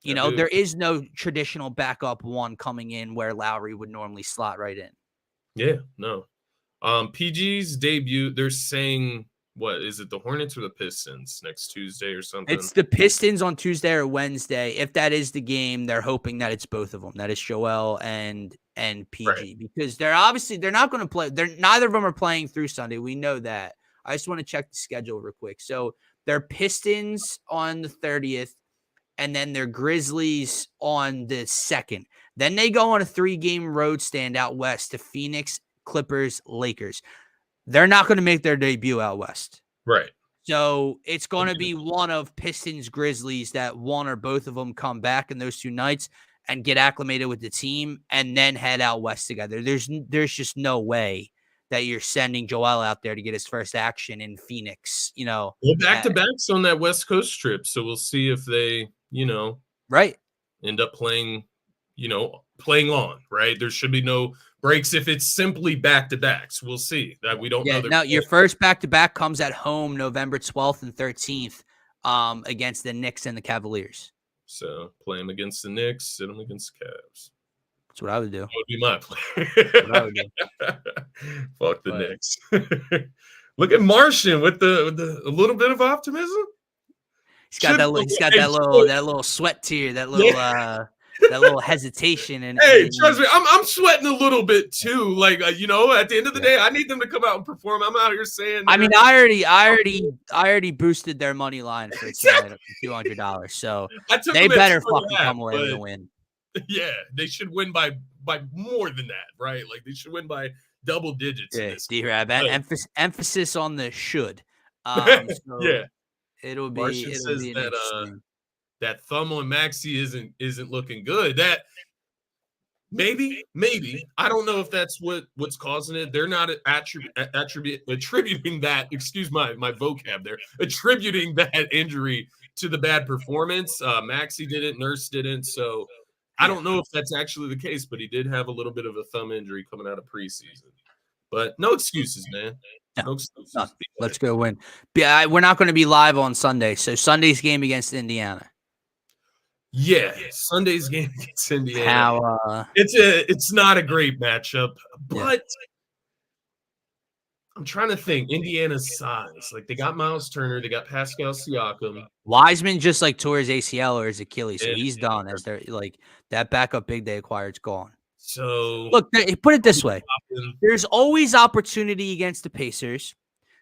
there is no traditional backup one coming in where Lowry would normally slot right in. Yeah, no. PG's debut, they're saying, what is it, the Hornets or the Pistons next Tuesday or something? It's the Pistons on Tuesday or Wednesday. If that is the game, they're hoping that it's both of them. That is Joel and PG because they're not going to play. Neither of them are playing through Sunday. We know that. I just want to check the schedule real quick. So they're Pistons on the 30th, and then they're Grizzlies on the 2nd. Then they go on a 3-game road stand out west to Phoenix, Clippers, Lakers. They're not going to make their debut out west. Right. So it's going to be one of Pistons, Grizzlies that one or both of them come back in those 2 nights and get acclimated with the team and then head out west together. There's just no way that you're sending Joel out there to get his first action in Phoenix, Well, back-to-backs on that West Coast trip, so we'll see if they, right, end up playing on, right? There should be no breaks if it's simply back-to-backs. We'll see. That we don't know. Now, your first back-to-back comes at home November 12th and 13th against the Knicks and the Cavaliers. So play them against the Knicks, sit them against the Cavs. That's what I would do. That would be my play. What I would do. Fuck the Knicks. Look at Martian with the a little bit of optimism. He's got that little sweat tear, that little hesitation. And hey, trust me, I'm sweating a little bit too. Like at the end of the day, I need them to come out and perform. I'm out here saying. I mean, I already boosted their money line for tonight up to $200. So they better fucking come away with a win. Yeah, they should win by more than that, right? Like they should win by double digits. Yeah, D-Rab, emphasis on the should. Yeah, it'll be that that thumb on Maxey isn't looking good. That maybe I don't know if that's what's causing it. They're not attributing that. Excuse my vocab there. Attributing that injury to the bad performance. Maxey didn't. Nurse didn't. So. I don't know if that's actually the case, but he did have a little bit of a thumb injury coming out of preseason. But no excuses, man. No excuses. No. Let's go win. We're not going to be live on Sunday, so Sunday's game against Indiana. Yeah, Sunday's game against Indiana. It's not a great matchup, but I'm trying to think. Indiana's size, like they got Miles Turner, they got Pascal Siakam. Wiseman just tore his ACL or his Achilles, so he's done. As they're that backup big they acquired's gone. So look, put it this way: there's always opportunity against the Pacers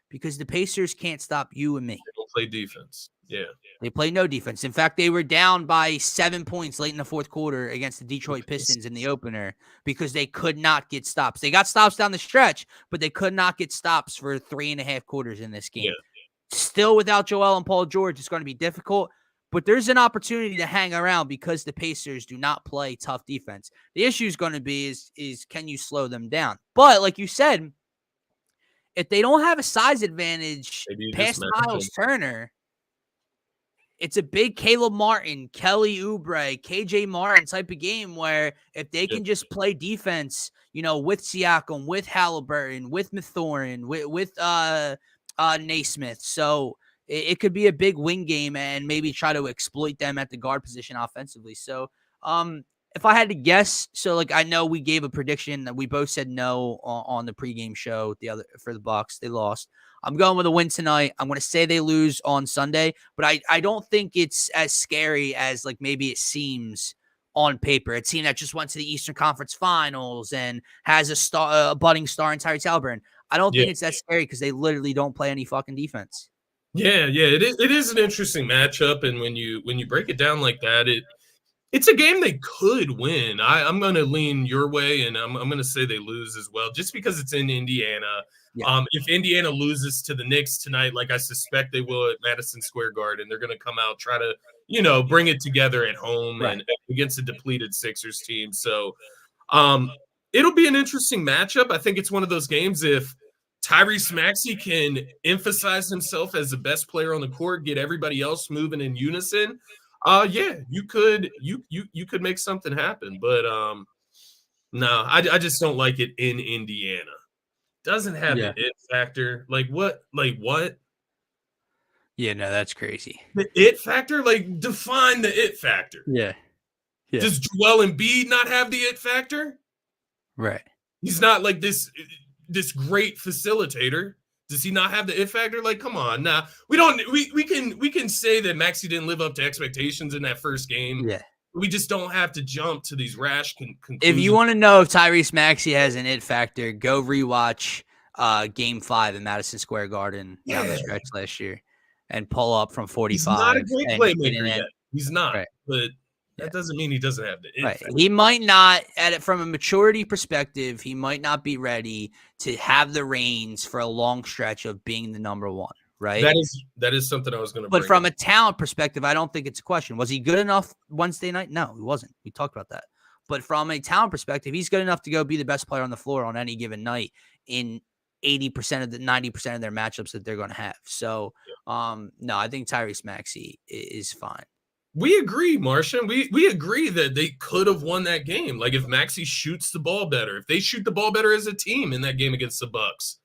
because the Pacers can't stop you and me. They don't play defense. Yeah, they play no defense. In fact, they were down by 7 points late in the 4th quarter against the Detroit Pistons in the opener because they could not get stops. They got stops down the stretch, but they could not get stops for 3.5 quarters in this game. Yeah. Still without Joel and Paul George, it's going to be difficult, but there's an opportunity to hang around because the Pacers do not play tough defense. The issue is going to be is can you slow them down? But like you said, if they don't have a size advantage past Miles Turner, it's a big Caleb Martin, Kelly Oubre, KJ Martin type of game where if they can just play defense, with Siakam, with Halliburton, with Mathurin, with Naismith. So it could be a big win game and maybe try to exploit them at the guard position offensively. So if I had to guess, I know we gave a prediction that we both said no on the pregame show for the Bucks. They lost. I'm going with a win tonight. I'm going to say they lose on Sunday, but I don't think it's as scary as maybe it seems on paper. A team that just went to the Eastern Conference Finals and has a budding star in Tyrese Halliburton. I don't think it's that scary because they literally don't play any fucking defense. Yeah, it is an interesting matchup, and when you break it down like that, it's a game they could win. I'm going to lean your way, and I'm going to say they lose as well, just because it's in Indiana. Yeah. If Indiana loses to the Knicks tonight, like I suspect they will at Madison Square Garden, they're going to come out, try to, bring it together at home and against a depleted Sixers team. So it'll be an interesting matchup. I think it's one of those games if Tyrese Maxey can emphasize himself as the best player on the court, get everybody else moving in unison. You could make something happen, but no, I just don't like it in Indiana. Doesn't have the it factor. Like what? Yeah, no, that's crazy. The it factor? Define the it factor. Yeah. Does Joel Embiid not have the it factor? Right. He's not like this great facilitator. Does he not have the it factor? Come on. Nah, we can say that Maxey didn't live up to expectations in that first game. Yeah. We just don't have to jump to these rash conclusions. If you want to know if Tyrese Maxey has an it factor, go rewatch Game 5 in Madison Square Garden down the stretch last year and pull up from 45. He's not a great playmaker yet. yet. He's not. Right. But that doesn't mean he doesn't have the Right. factor. He might not, from a maturity perspective, he might not be ready to have the reins for a long stretch of being the number one. Right. That is something I was going to bring. But from a talent perspective, I don't think it's a question. Was he good enough Wednesday night? No, he wasn't. We talked about that. But from a talent perspective, he's good enough to go be the best player on the floor on any given night in 80% of the 90% of their matchups that they're going to have. So, no, I think Tyrese Maxey is fine. We agree, Martian. We agree that they could have won that game. Like if Maxey shoots the ball better, if they shoot the ball better as a team in that game against the Bucks,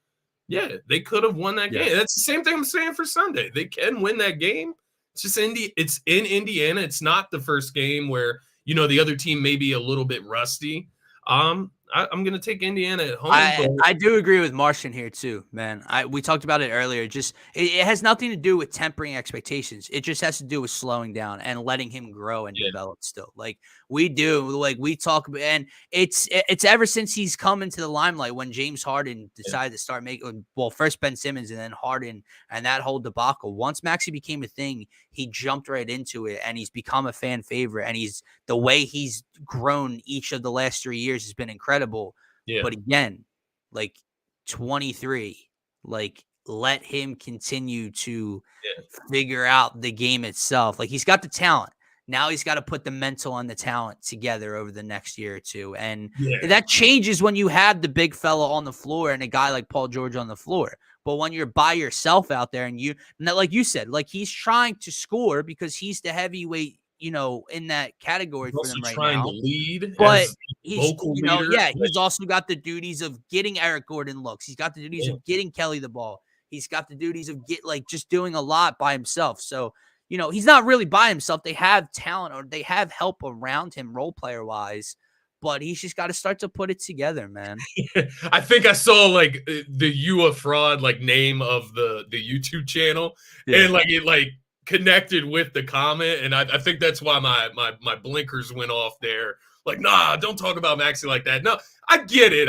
yeah, they could have won that game. That's the same thing I'm saying for Sunday. They can win that game. It's just it's in Indiana. It's not the first game where, the other team may be a little bit rusty. I'm going to take Indiana at home. I do agree with Martian here too, man. We talked about it earlier. Just it has nothing to do with tempering expectations. It just has to do with slowing down and letting him grow and develop still. Like we talk about, and it's ever since he's come into the limelight when James Harden decided to start making, first Ben Simmons and then Harden and that whole debacle. Once Maxey became a thing, he jumped right into it and he's become a fan favorite. And the way he's grown each of the last 3 years has been incredible. Yeah. But again, 23, let him continue to figure out the game itself. He's got the talent. Now he's got to put the mental and the talent together over the next year or two. And that changes when you have the big fella on the floor and a guy like Paul George on the floor. But when you're by yourself out there and like you said, he's trying to score because he's the heavyweight, in that category for them right trying now. To lead, but he's he's also got the duties of getting Eric Gordon looks. He's got the duties of getting Kelly the ball. He's got the duties of just doing a lot by himself. So, he's not really by himself. They have talent or they have help around him role player wise, but he's just got to start to put it together, man. I think I saw the "You a Fraud" name of the YouTube channel, and it connected with the comment, and I think that's why my blinkers went off there. Nah, don't talk about Maxey like that. No, I get it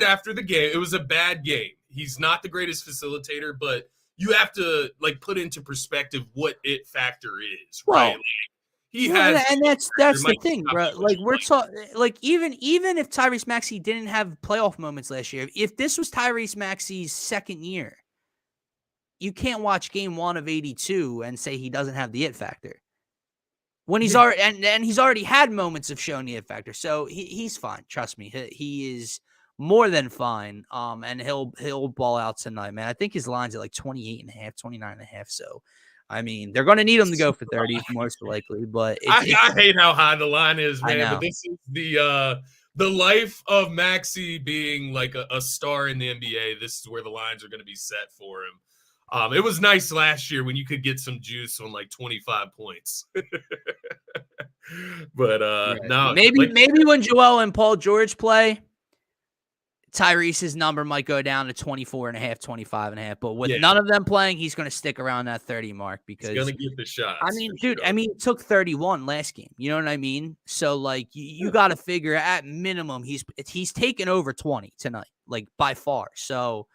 after the game. It was a bad game. He's not the greatest facilitator, but you have to put into perspective what it factor is, right? He has, and that's the thing, bro. We're talking, even if Tyrese Maxey didn't have playoff moments last year, if this was Tyrese Maxey's second year, you can't watch game 1 of 82 and say he doesn't have the it factor. When he's already and he's already had moments of showing the it factor, so he's fine. Trust me, he is more than fine. And he'll ball out tonight, man. I think his line's at 28.5, 29.5. So, I mean, they're going to need him to go for 30 most likely. But I hate how high the line is, man. But this is the life of Maxey being a star in the NBA. This is where the lines are going to be set for him. It was nice last year when you could get some juice on 25 points. But no, maybe when Joel and Paul George play, Tyrese's number might go down to 24.5, 25.5. But with none of them playing, he's going to stick aroring that 30 mark because he's going to get the shots. I mean, dude, he took 31 last game. You know what I mean? So you got to figure at minimum he's taken over 20 tonight, by far. So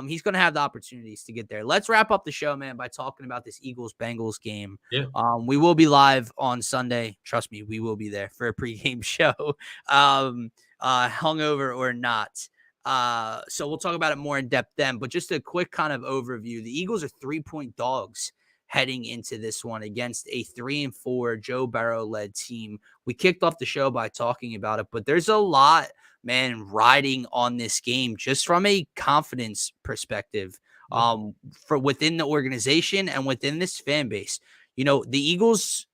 he's going to have the opportunities to get there. Let's wrap up the show, man, by talking about this Eagles-Bengals game. Yeah. We will be live on Sunday. Trust me, we will be there for a pregame show, hungover or not. So we'll talk about it more in depth then. But just a quick kind of overview. The Eagles are 3-point dogs heading into this one against a 3-4 Joe Burrow-led team. We kicked off the show by talking about it, but there's a lot, man, riding on this game just from a confidence perspective for within the organization and within this fan base. The Eagles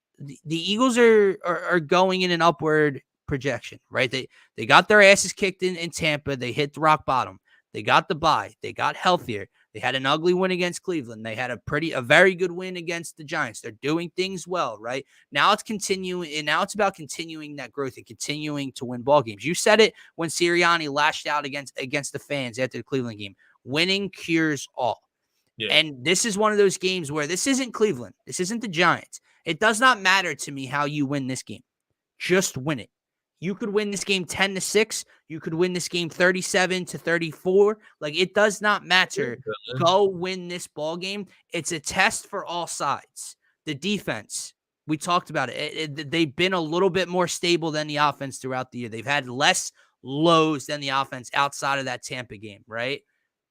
are going in an upward projection, right? They got their asses kicked in Tampa. They hit the rock bottom. They got the bye. They got healthier. They had an ugly win against Cleveland. They had a very good win against the Giants. They're doing things well, right? Now it's continuing, and now it's about continuing that growth and continuing to win ball games. You said it when Sirianni lashed out against the fans after the Cleveland game. Winning cures all. Yeah. And this is one of those games where this isn't Cleveland. This isn't the Giants. It does not matter to me how you win this game. Just win it. You could win this game 10-6. You could win this game 37-34. Like, it does not matter. Go win this ball game. It's a test for all sides. The defense, we talked about it. They've been a little bit more stable than the offense throughout the year. They've had less lows than the offense outside of that Tampa game, right?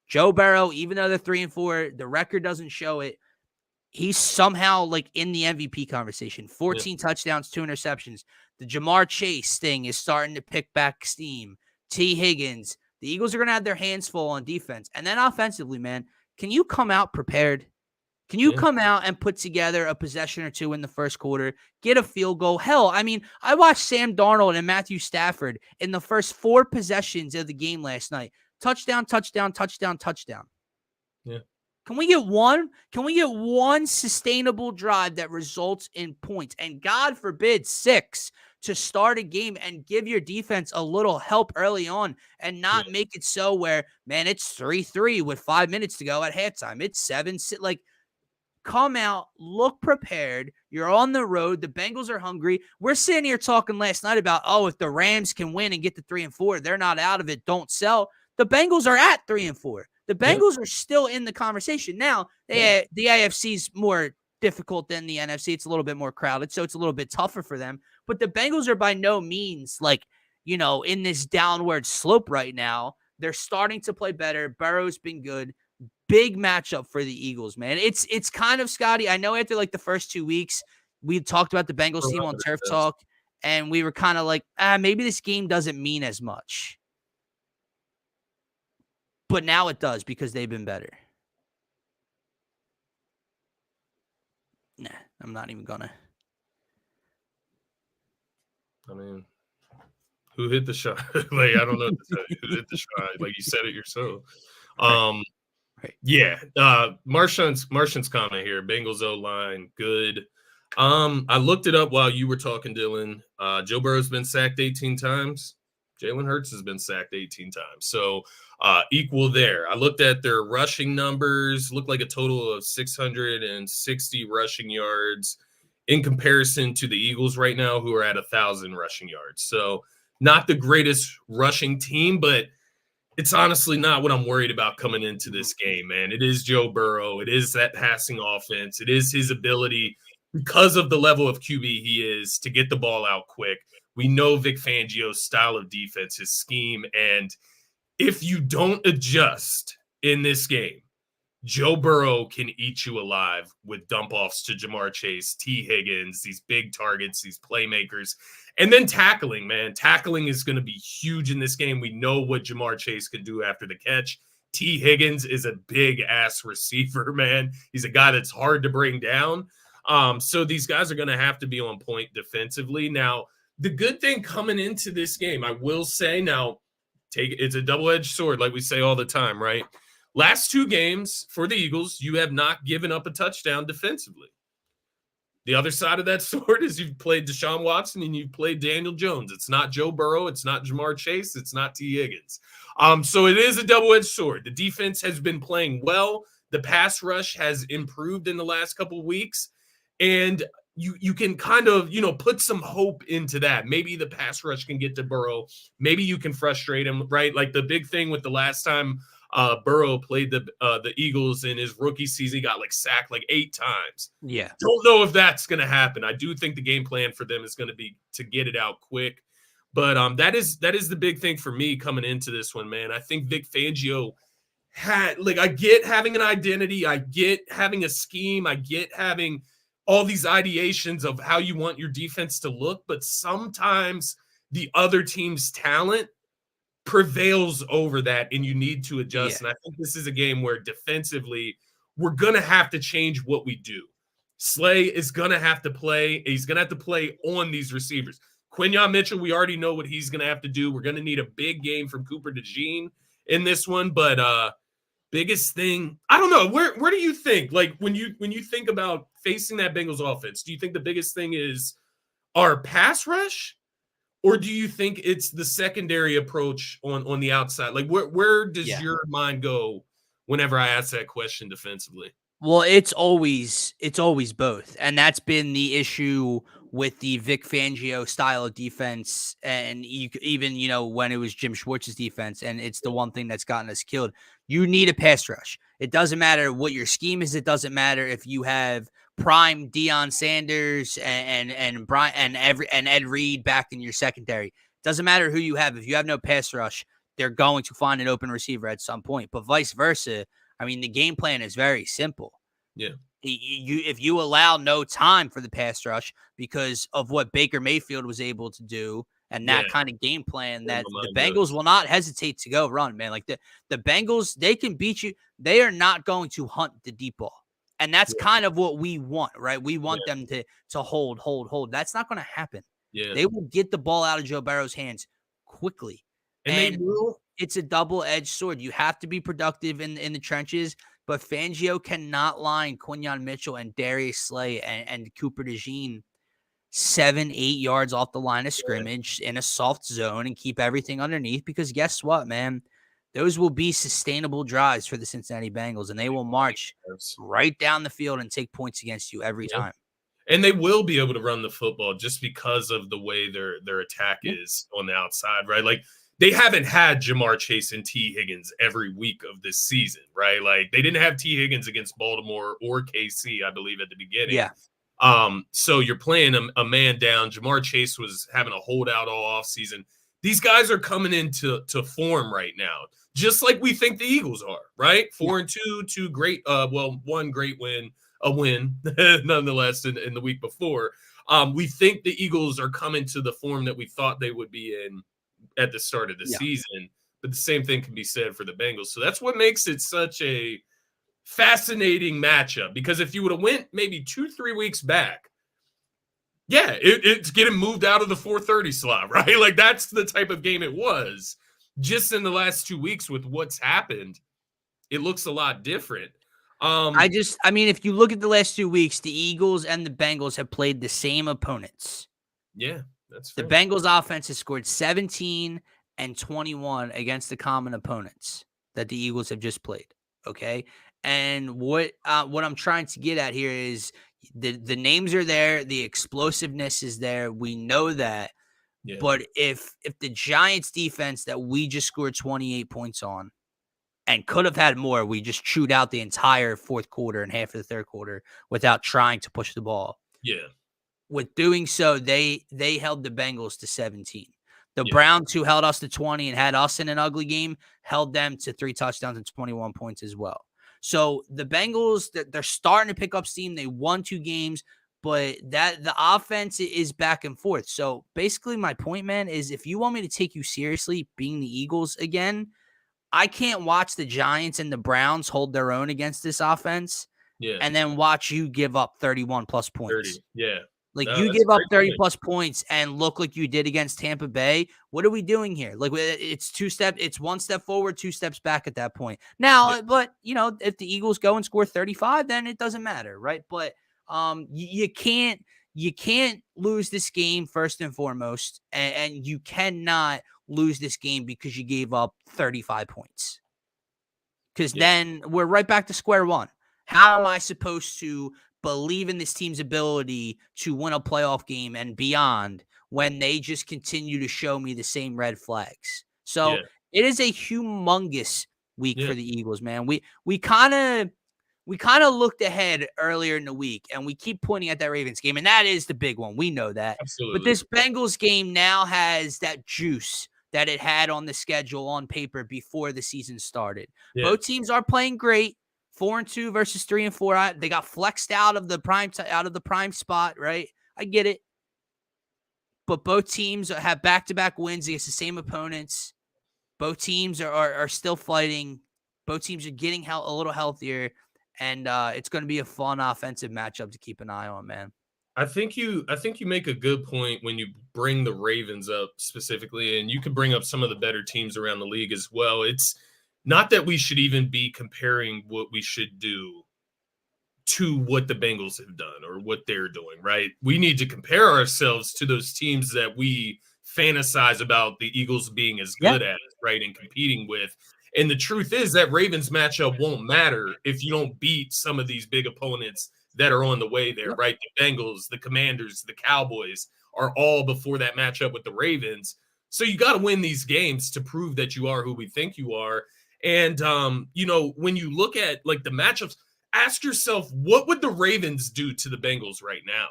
Joe Burrow, even though they're 3-4, the record doesn't show it. He's somehow like in the MVP conversation. 14 touchdowns, 2 interceptions. The Jamar Chase thing is starting to pick back steam. T. Higgins. The Eagles are going to have their hands full on defense. And then offensively, man, can you come out prepared? Can you come out and put together a possession or two in the first quarter, get a field goal? Hell, I mean, I watched Sam Darnold and Matthew Stafford in the first 4 possessions of the game last night. Touchdown, touchdown, touchdown, touchdown. Yeah. Can we get one? Can we get one sustainable drive that results in points? And God forbid 6 to start a game and give your defense a little help early on and not make it so where, man, it's 3-3 with 5 minutes to go at halftime. It's 7. Like, come out, look prepared. You're on the road. The Bengals are hungry. We're sitting here talking last night about, oh, if the Rams can win and get to 3-4, they're not out of it. Don't sell. The Bengals are at 3-4. The Bengals are still in the conversation. Now, the AFC's more difficult than the NFC. It's a little bit more crowded, so it's a little bit tougher for them. But the Bengals are by no means like, in this downward slope right now. They're starting to play better. Burrow's been good. Big matchup for the Eagles, man. It's kind of, Scotty, I know after like the first 2 weeks, we talked about the Bengals team on Turf Talk, and we were kind of like, maybe this game doesn't mean as much. But now it does because they've been better. Nah, I'm not even gonna. I mean, who hit the shot? Like, I don't know what to tell you. Who hit the shot? Like, you said it yourself. Right. Yeah. Martian's comment here. Bengals O-line, good. I looked it up while you were talking, Dylan. Joe Burrow's been sacked 18 times. Jalen Hurts has been sacked 18 times. So equal there. I looked at their rushing numbers, looked like a total of 660 rushing yards in comparison to the Eagles right now, who are at 1,000 rushing yards. So not the greatest rushing team, but it's honestly not what I'm worried about coming into this game, man. It is Joe Burrow. It is that passing offense. It is his ability, because of the level of QB he is, to get the ball out quick. We know Vic Fangio's style of defense, his scheme, and if you don't adjust in this game, Joe Burrow can eat you alive with dump-offs to Jamar Chase, T. Higgins, these big targets, these playmakers. And then tackling, man. Tackling is going to be huge in this game. We know what Jamar Chase can do after the catch. T. Higgins is a big-ass receiver, man. He's a guy that's hard to bring down. So these guys are going to have to be on point defensively. Now, the good thing coming into this game, I will say now, it's a double-edged sword, like we say all the time, right? Last 2 games for the Eagles, you have not given up a touchdown defensively. The other side of that sword is you've played Deshaun Watson and you've played Daniel Jones. It's not Joe Burrow. It's not Jamar Chase. It's not T. Higgins. So it is a double-edged sword. The defense has been playing well. The pass rush has improved in the last couple of weeks. And you can kind of, put some hope into that. Maybe the pass rush can get to Burrow. Maybe you can frustrate him, right? Like the big thing with the last time Burrow played the Eagles in his rookie season, he got sacked 8 times. Yeah. Don't know if that's going to happen. I do think the game plan for them is going to be to get it out quick. But that is the big thing for me coming into this one, man. I think Vic Fangio had, I get having an identity. I get having a scheme. I get having all these ideations of how you want your defense to look, but sometimes the other team's talent prevails over that, and you need to adjust. Yeah. And I think this is a game where defensively, we're going to have to change what we do. Slay is going to have to play. He's going to have to play on these receivers. Quinyon Mitchell, we already know what he's going to have to do. We're going to need a big game from Cooper DeJean in this one, but biggest thing, I don't know. Where do you think? When you think about facing that Bengals offense, do you think the biggest thing is our pass rush, or do you think it's the secondary approach on the outside? Where does your mind go whenever I ask that question defensively? Well, it's always both, and that's been the issue with the Vic Fangio style of defense, and even when it was Jim Schwartz's defense, and it's the one thing that's gotten us killed. You need a pass rush. It doesn't matter what your scheme is. It doesn't matter if you have prime Deion Sanders and Brian and Ed Reed back in your secondary. Doesn't matter who you have. If you have no pass rush, they're going to find an open receiver at some point. But vice versa. I mean, the game plan is very simple. Yeah. If you allow no time for the pass rush because of what Baker Mayfield was able to do and that kind of game plan, that the Bengals will not hesitate to go run, man. Like the Bengals, they can beat you. They are not going to hunt the deep ball. And that's kind of what we want, right? We want them to hold. That's not going to happen. Yeah. They will get the ball out of Joe Burrow's hands quickly. And they will. It's a double-edged sword. You have to be productive in the trenches, but Fangio cannot line Quinyon Mitchell and Darius Slay and Cooper DeJean 7-8 yards off the line of scrimmage in a soft zone and keep everything underneath, because guess what, man? Those will be sustainable drives for the Cincinnati Bengals, and they will march right down the field and take points against you every time. And they will be able to run the football just because of the way their attack is on the outside, right? Like, they haven't had Jamar Chase and T. Higgins every week of this season, right? Like, they didn't have T. Higgins against Baltimore or KC, I believe, at the beginning. Yeah. So you're playing a man down. Jamar Chase was having a holdout all offseason. These guys are coming into form right now, just like we think the Eagles are, right? 4-2, two great, one great win, a win, nonetheless, in the week before. We think the Eagles are coming to the form that we thought they would be in at the start of the season, but the same thing can be said for the Bengals. So that's what makes it such a fascinating matchup, because if you would have went maybe 2-3 weeks back, it's getting moved out of the 4:30 slot, right? Like, that's the type of game it was. Just in the last 2 weeks with what's happened, it looks a lot different. I mean, if you look at the last 2 weeks, the Eagles and the Bengals have played the same opponents. Yeah. That's fair. The Bengals offense has scored 17 and 21 against the common opponents that the Eagles have just played. Okay. And what I'm trying to get at here is the names are there. The explosiveness is there. We know that. Yeah. But if the Giants defense that we just scored 28 points on and could have had more, we just chewed out the entire fourth quarter and half of the third quarter without trying to push the ball. Yeah. With doing so, they held the Bengals to 17. The Browns, who held us to 20 and had us in an ugly game, held them to 3 touchdowns and 21 points as well. So the Bengals, they're starting to pick up steam. They won 2 games, but the offense is back and forth. So basically my point, man, is if you want me to take you seriously being the Eagles again, I can't watch the Giants and the Browns hold their own against this offense and then watch you give up 31 plus points. 30, yeah. Like, you give up 30 plus points and look like you did against Tampa Bay. What are we doing here? Like, it's 1 step forward, 2 steps back at that point. Now, but if the Eagles go and score 35, then it doesn't matter, right? But you can't lose this game first and foremost, and you cannot lose this game because you gave up 35 points. Because then we're right back to square one. How am I supposed to believe in this team's ability to win a playoff game and beyond when they just continue to show me the same red flags? So it is a humongous week for the Eagles, man. We kind of looked ahead earlier in the week, and we keep pointing at that Ravens game, and that is the big one. We know that. Absolutely. But this Bengals game now has that juice that it had on the schedule on paper before the season started. Both teams are playing great. 4-2 versus 3-4. They got flexed out of the prime spot, right? I get it. But both teams have back-to-back wins against the same opponents. Both teams are still fighting. Both teams are getting a little healthier, and it's going to be a fun offensive matchup to keep an eye on, man. I think you make a good point when you bring the Ravens up specifically, and you can bring up some of the better teams around the league as well. It's not that we should even be comparing what we should do to what the Bengals have done or what they're doing, right? We need to compare ourselves to those teams that we fantasize about the Eagles being as good as, right, and competing with. And the truth is that Ravens matchup won't matter if you don't beat some of these big opponents that are on the way there, Yep. right? The Bengals, the Commanders, the Cowboys are all before that matchup with the Ravens. So you got to win these games to prove that you are who we think you are. And, when you look at like the matchups, ask yourself, what would the Ravens do to the Bengals right now?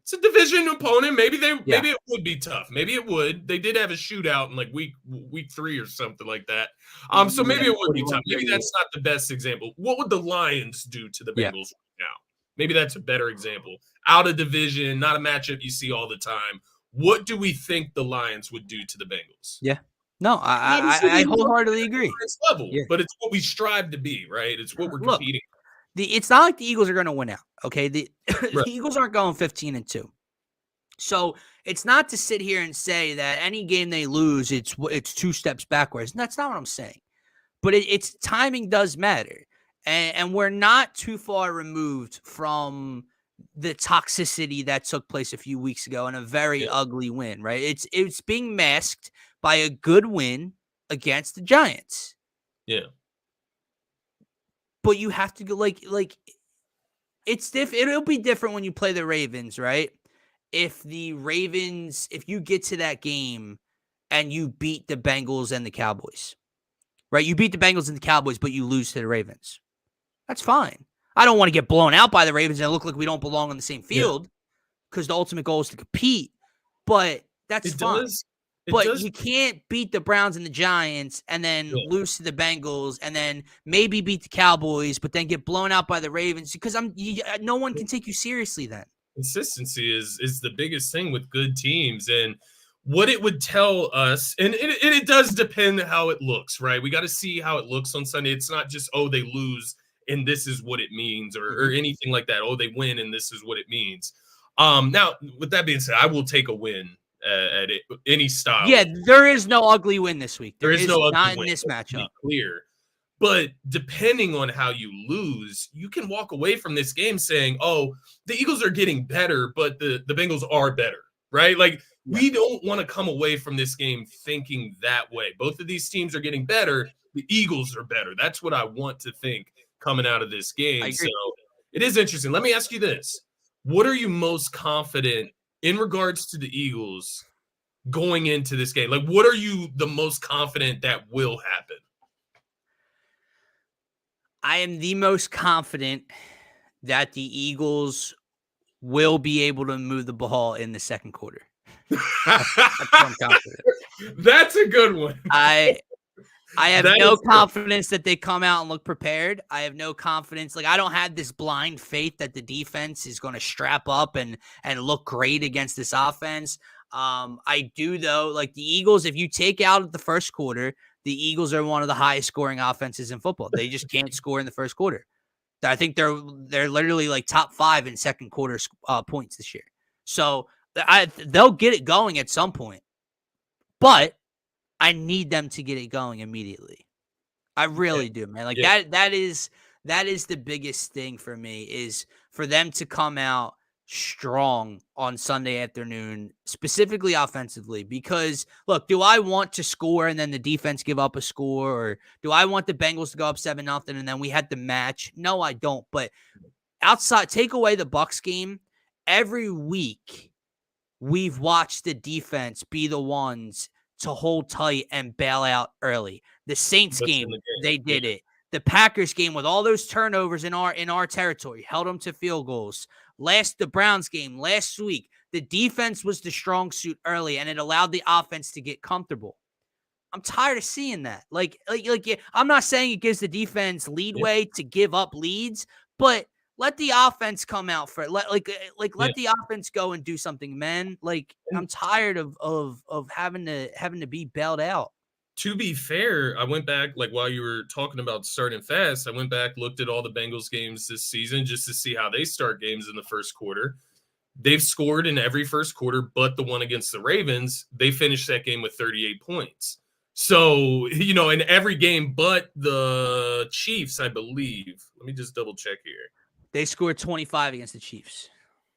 It's a division opponent. Maybe it would be tough. Maybe it would. They did have a shootout in like week 3 or something like that. So maybe it would be tough. Maybe that's not the best example. What would the Lions do to the Bengals right now? Maybe that's a better example. Out of division, not a matchup you see all the time. What do we think the Lions would do to the Bengals? Yeah. No, I wholeheartedly agree. Level, but it's what we strive to be, right? It's what we're competing. It's not like the Eagles are going to win out. Okay, the Eagles aren't going 15-2. So it's not to sit here and say that any game they lose, it's 2 steps backwards. That's not what I'm saying. But it's timing does matter, and we're not too far removed from the toxicity that took place a few weeks ago and a very ugly win. Right? It's being masked by a good win against the Giants. Yeah. But you have to go like it's it'll be different when you play the Ravens, right? If you get to that game and you beat the Bengals and the Cowboys, right? You beat the Bengals and the Cowboys, but you lose to the Ravens. That's fine. I don't want to get blown out by the Ravens and look like we don't belong on the same field because the ultimate goal is to compete. But that's fine. But you can't beat the Browns and the Giants and then lose to the Bengals and then maybe beat the Cowboys, but then get blown out by the Ravens because no one can take you seriously then. Consistency is the biggest thing with good teams, and what it would tell us, and it does depend how it looks, right? We got to see how it looks on Sunday. It's not just, they lose and this is what it means or anything like that. They win and this is what it means. Now, with that being said, I will take a win at any style. Yeah, there is no ugly win this week. There is no ugly not win. In this matchup. Clear. But depending on how you lose, you can walk away from this game saying, the Eagles are getting better, but the Bengals are better, right? Like, we don't want to come away from this game thinking that way. Both of these teams are getting better. The Eagles are better. That's what I want to think coming out of this game. So it is interesting. Let me ask you this. What are you most confident in regards to the Eagles going into this game? Like, what are you the most confident that will happen? I am the most confident that the Eagles will be able to move the ball in the second quarter. That's I'm confident. That's a good one. I have no confidence that they come out and look prepared. I have no confidence. Like, I don't have this blind faith that the defense is going to strap up and look great against this offense. I do, though. Like, the Eagles, if you take out the first quarter, the Eagles are one of the highest scoring offenses in football. They just can't score in the first quarter. I think they're literally like top 5 in second quarter points this year. So they'll get it going at some point. But I need them to get it going immediately. I really do, man. Like that is the biggest thing for me is for them to come out strong on Sunday afternoon, specifically offensively. Because look, do I want to score and then the defense give up a score, or do I want the Bengals to go up 7-0 and then we had the match? No, I don't. But outside, take away the Bucs game, every week we've watched the defense be the ones to hold tight and bail out early. The Saints game, they did it. The Packers game with all those turnovers in our territory, held them to field goals. The Browns game last week, the defense was the strong suit early, and it allowed the offense to get comfortable. I'm tired of seeing that. I'm not saying it gives the defense leadway to give up leads, but let the offense come out for it. Let the offense go and do something, man. Like, I'm tired of having to be bailed out. To be fair, I went back, like, while you were talking about starting fast, I went back, looked at all the Bengals games this season just to see how they start games in the first quarter. They've scored in every first quarter, but the one against the Ravens, they finished that game with 38 points. So, in every game but the Chiefs, I believe. Let me just double check here. They scored 25 against the Chiefs.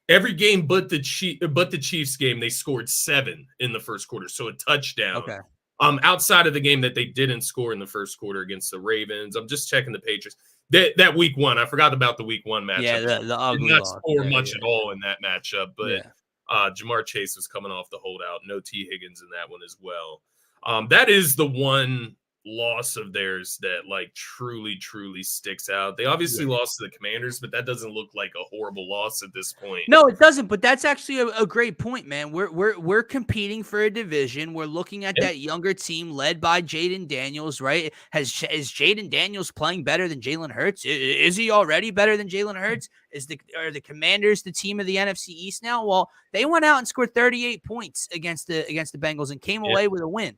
Every game but the Chiefs game, they scored 7 in the first quarter, so a touchdown. Okay. Outside of the game that they didn't score in the first quarter against the Ravens, I'm just checking the Patriots. That week one, I forgot about the week one matchup. Yeah, the Did ugly not loss. score much at all in that matchup, but Yeah. Jamar Chase was coming off the holdout. No T. Higgins in that one as well. That is the one loss of theirs that like truly sticks out. They obviously lost to the Commanders, but that doesn't look like a horrible loss at this point. No, it doesn't. But that's actually a great point, man. We're competing for a division. We're looking at that younger team led by Jaden Daniels, right? Is Jaden Daniels playing better than Jalen Hurts? Is he already better than Jalen Hurts? Are the Commanders the team of the NFC East now? Well, they went out and scored 38 points against the Bengals and came away with a win.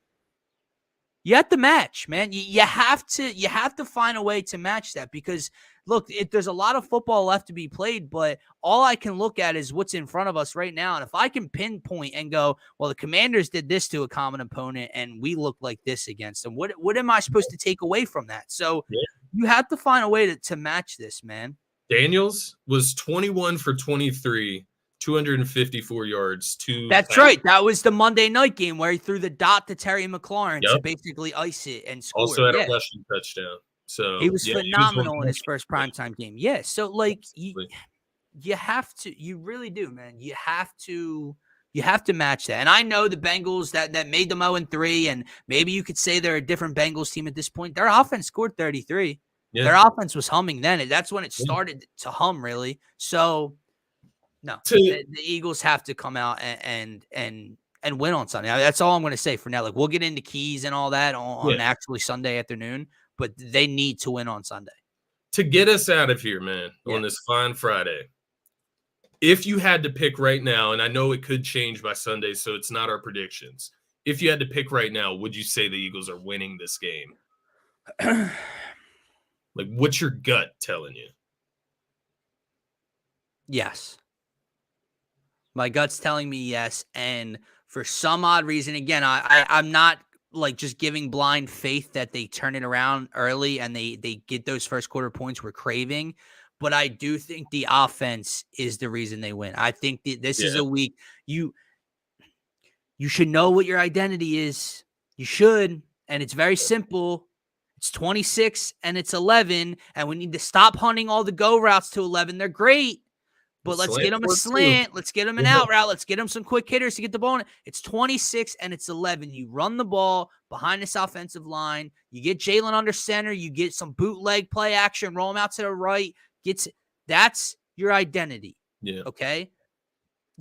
You have to match, man. You have to find a way to match that because look, there's a lot of football left to be played, but all I can look at is what's in front of us right now. And if I can pinpoint and go, well, the Commanders did this to a common opponent and we look like this against them, what am I supposed to take away from that? So you have to find a way to match this, man. Daniels was 21 for 23. 254 yards. That's right. That was the Monday night game where he threw the dot to Terry McLaurin to basically ice it and score. Also had a rushing touchdown. So he was phenomenal in his first primetime game. Yeah. So like you have to, you really do, man. You have to match that. And I know the Bengals that made them 0-3, and maybe you could say they're a different Bengals team at this point. Their offense scored 33. Yeah. Their offense was humming then. That's when it started to hum, really. So no, the Eagles have to come out and win on Sunday. That's all I'm going to say for now. Like we'll get into keys and all that on actually Sunday afternoon, but they need to win on Sunday. To get us out of here, man, on this fine Friday, if you had to pick right now, and I know it could change by Sunday, so it's not our predictions. If you had to pick right now, would you say the Eagles are winning this game? Like, what's your gut telling you? Yes. My gut's telling me yes, and for some odd reason, again, I'm not like just giving blind faith that they turn it around early and they get those first quarter points we're craving, but I do think the offense is the reason they win. I think this is a week you should know what your identity is. You should, and it's very simple. It's 26 and it's 11, and we need to stop hunting all the go routes to 11. They're great. But let's get them a slant. Let's get them an out route. Let's get them some quick hitters to get the ball in. It's 26 and it's 11. You run the ball behind this offensive line. You get Jalen under center. You get some bootleg play action. Roll him out to the right. That's your identity. Yeah. Okay.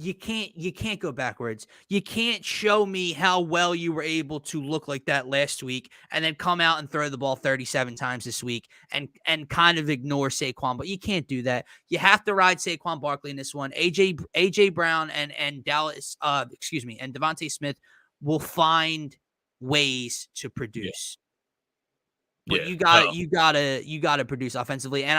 You can't go backwards. You can't show me how well you were able to look like that last week and then come out and throw the ball 37 times this week and kind of ignore Saquon. But you can't do that. You have to ride Saquon Barkley in this one. AJ Brown and Dallas, and Devontae Smith will find ways to produce. But you gotta produce offensively. And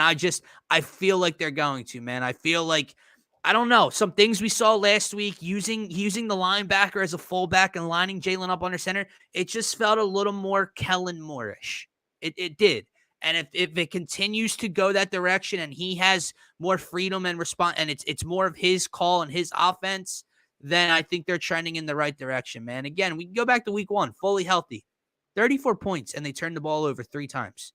I feel like they're going to, man. I feel like, I don't know, some things we saw last week using the linebacker as a fullback and lining Jalen up under center, it just felt a little more Kellen Moore-ish. It did. And if it continues to go that direction and he has more freedom and response and it's more of his call and his offense, then I think they're trending in the right direction, man. Again, we can go back to week 1, fully healthy. 34 points, and they turned the ball over 3 times.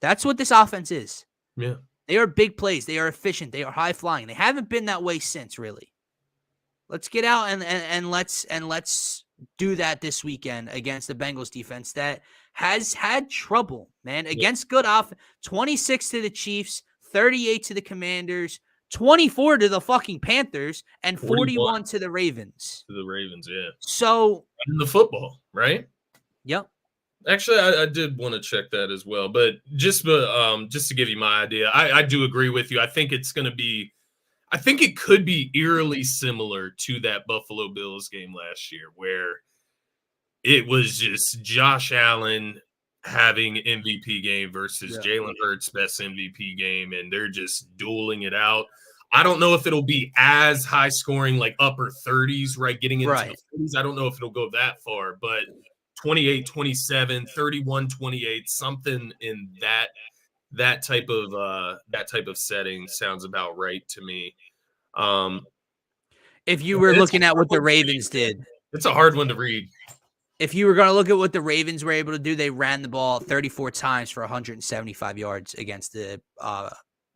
That's what this offense is. Yeah. They are big plays. They are efficient. They are high flying. They haven't been that way since, really. Let's get out and let's do that this weekend against the Bengals defense that has had trouble, man. Against good offense. 26 to the Chiefs, 38 to the Commanders, 24 to the fucking Panthers, and 41 to the Ravens. To the Ravens, yeah. So in the football, right? Yep. Actually, I did want to check that as well, but just to give you my idea, I do agree with you. I think it could be eerily similar to that Buffalo Bills game last year, where it was just Josh Allen having MVP game versus Jalen Hurts' best MVP game, and they're just dueling it out. I don't know if it'll be as high scoring, like upper 30s, right? Getting into the 40s. I don't know if it'll go that far, but 28-27, 31-28, something in that type of setting sounds about right to me. If you were looking at what the Ravens did, it's a hard one to read. if you were going to look at what the Ravens were able to do, they ran the ball 34 times for 175 yards against the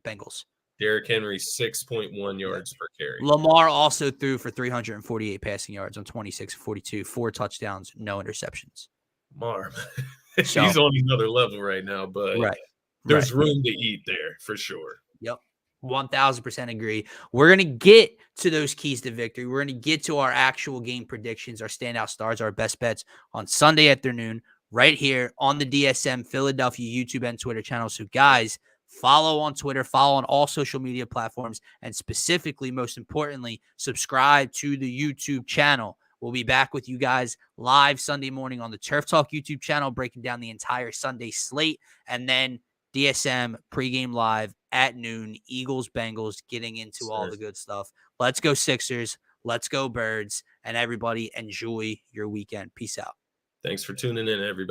Bengals. Derrick Henry, 6.1 yards per carry. Lamar also threw for 348 passing yards on 26-42, 4 touchdowns, no interceptions. Lamar, he's on another level right now, but there's room to eat there for sure. Yep. 1000% agree. We're going to get to those keys to victory. We're going to get to our actual game predictions, our standout stars, our best bets on Sunday afternoon right here on the DSM Philadelphia YouTube and Twitter channel. So guys, follow on Twitter, follow on all social media platforms, and specifically, most importantly, subscribe to the YouTube channel. We'll be back with you guys live Sunday morning on the Turf Talk YouTube channel, breaking down the entire Sunday slate, and then DSM pregame live at noon, Eagles, Bengals, getting into all the good stuff. Let's go Sixers. Let's go Birds. And everybody enjoy your weekend. Peace out. Thanks for tuning in, everybody.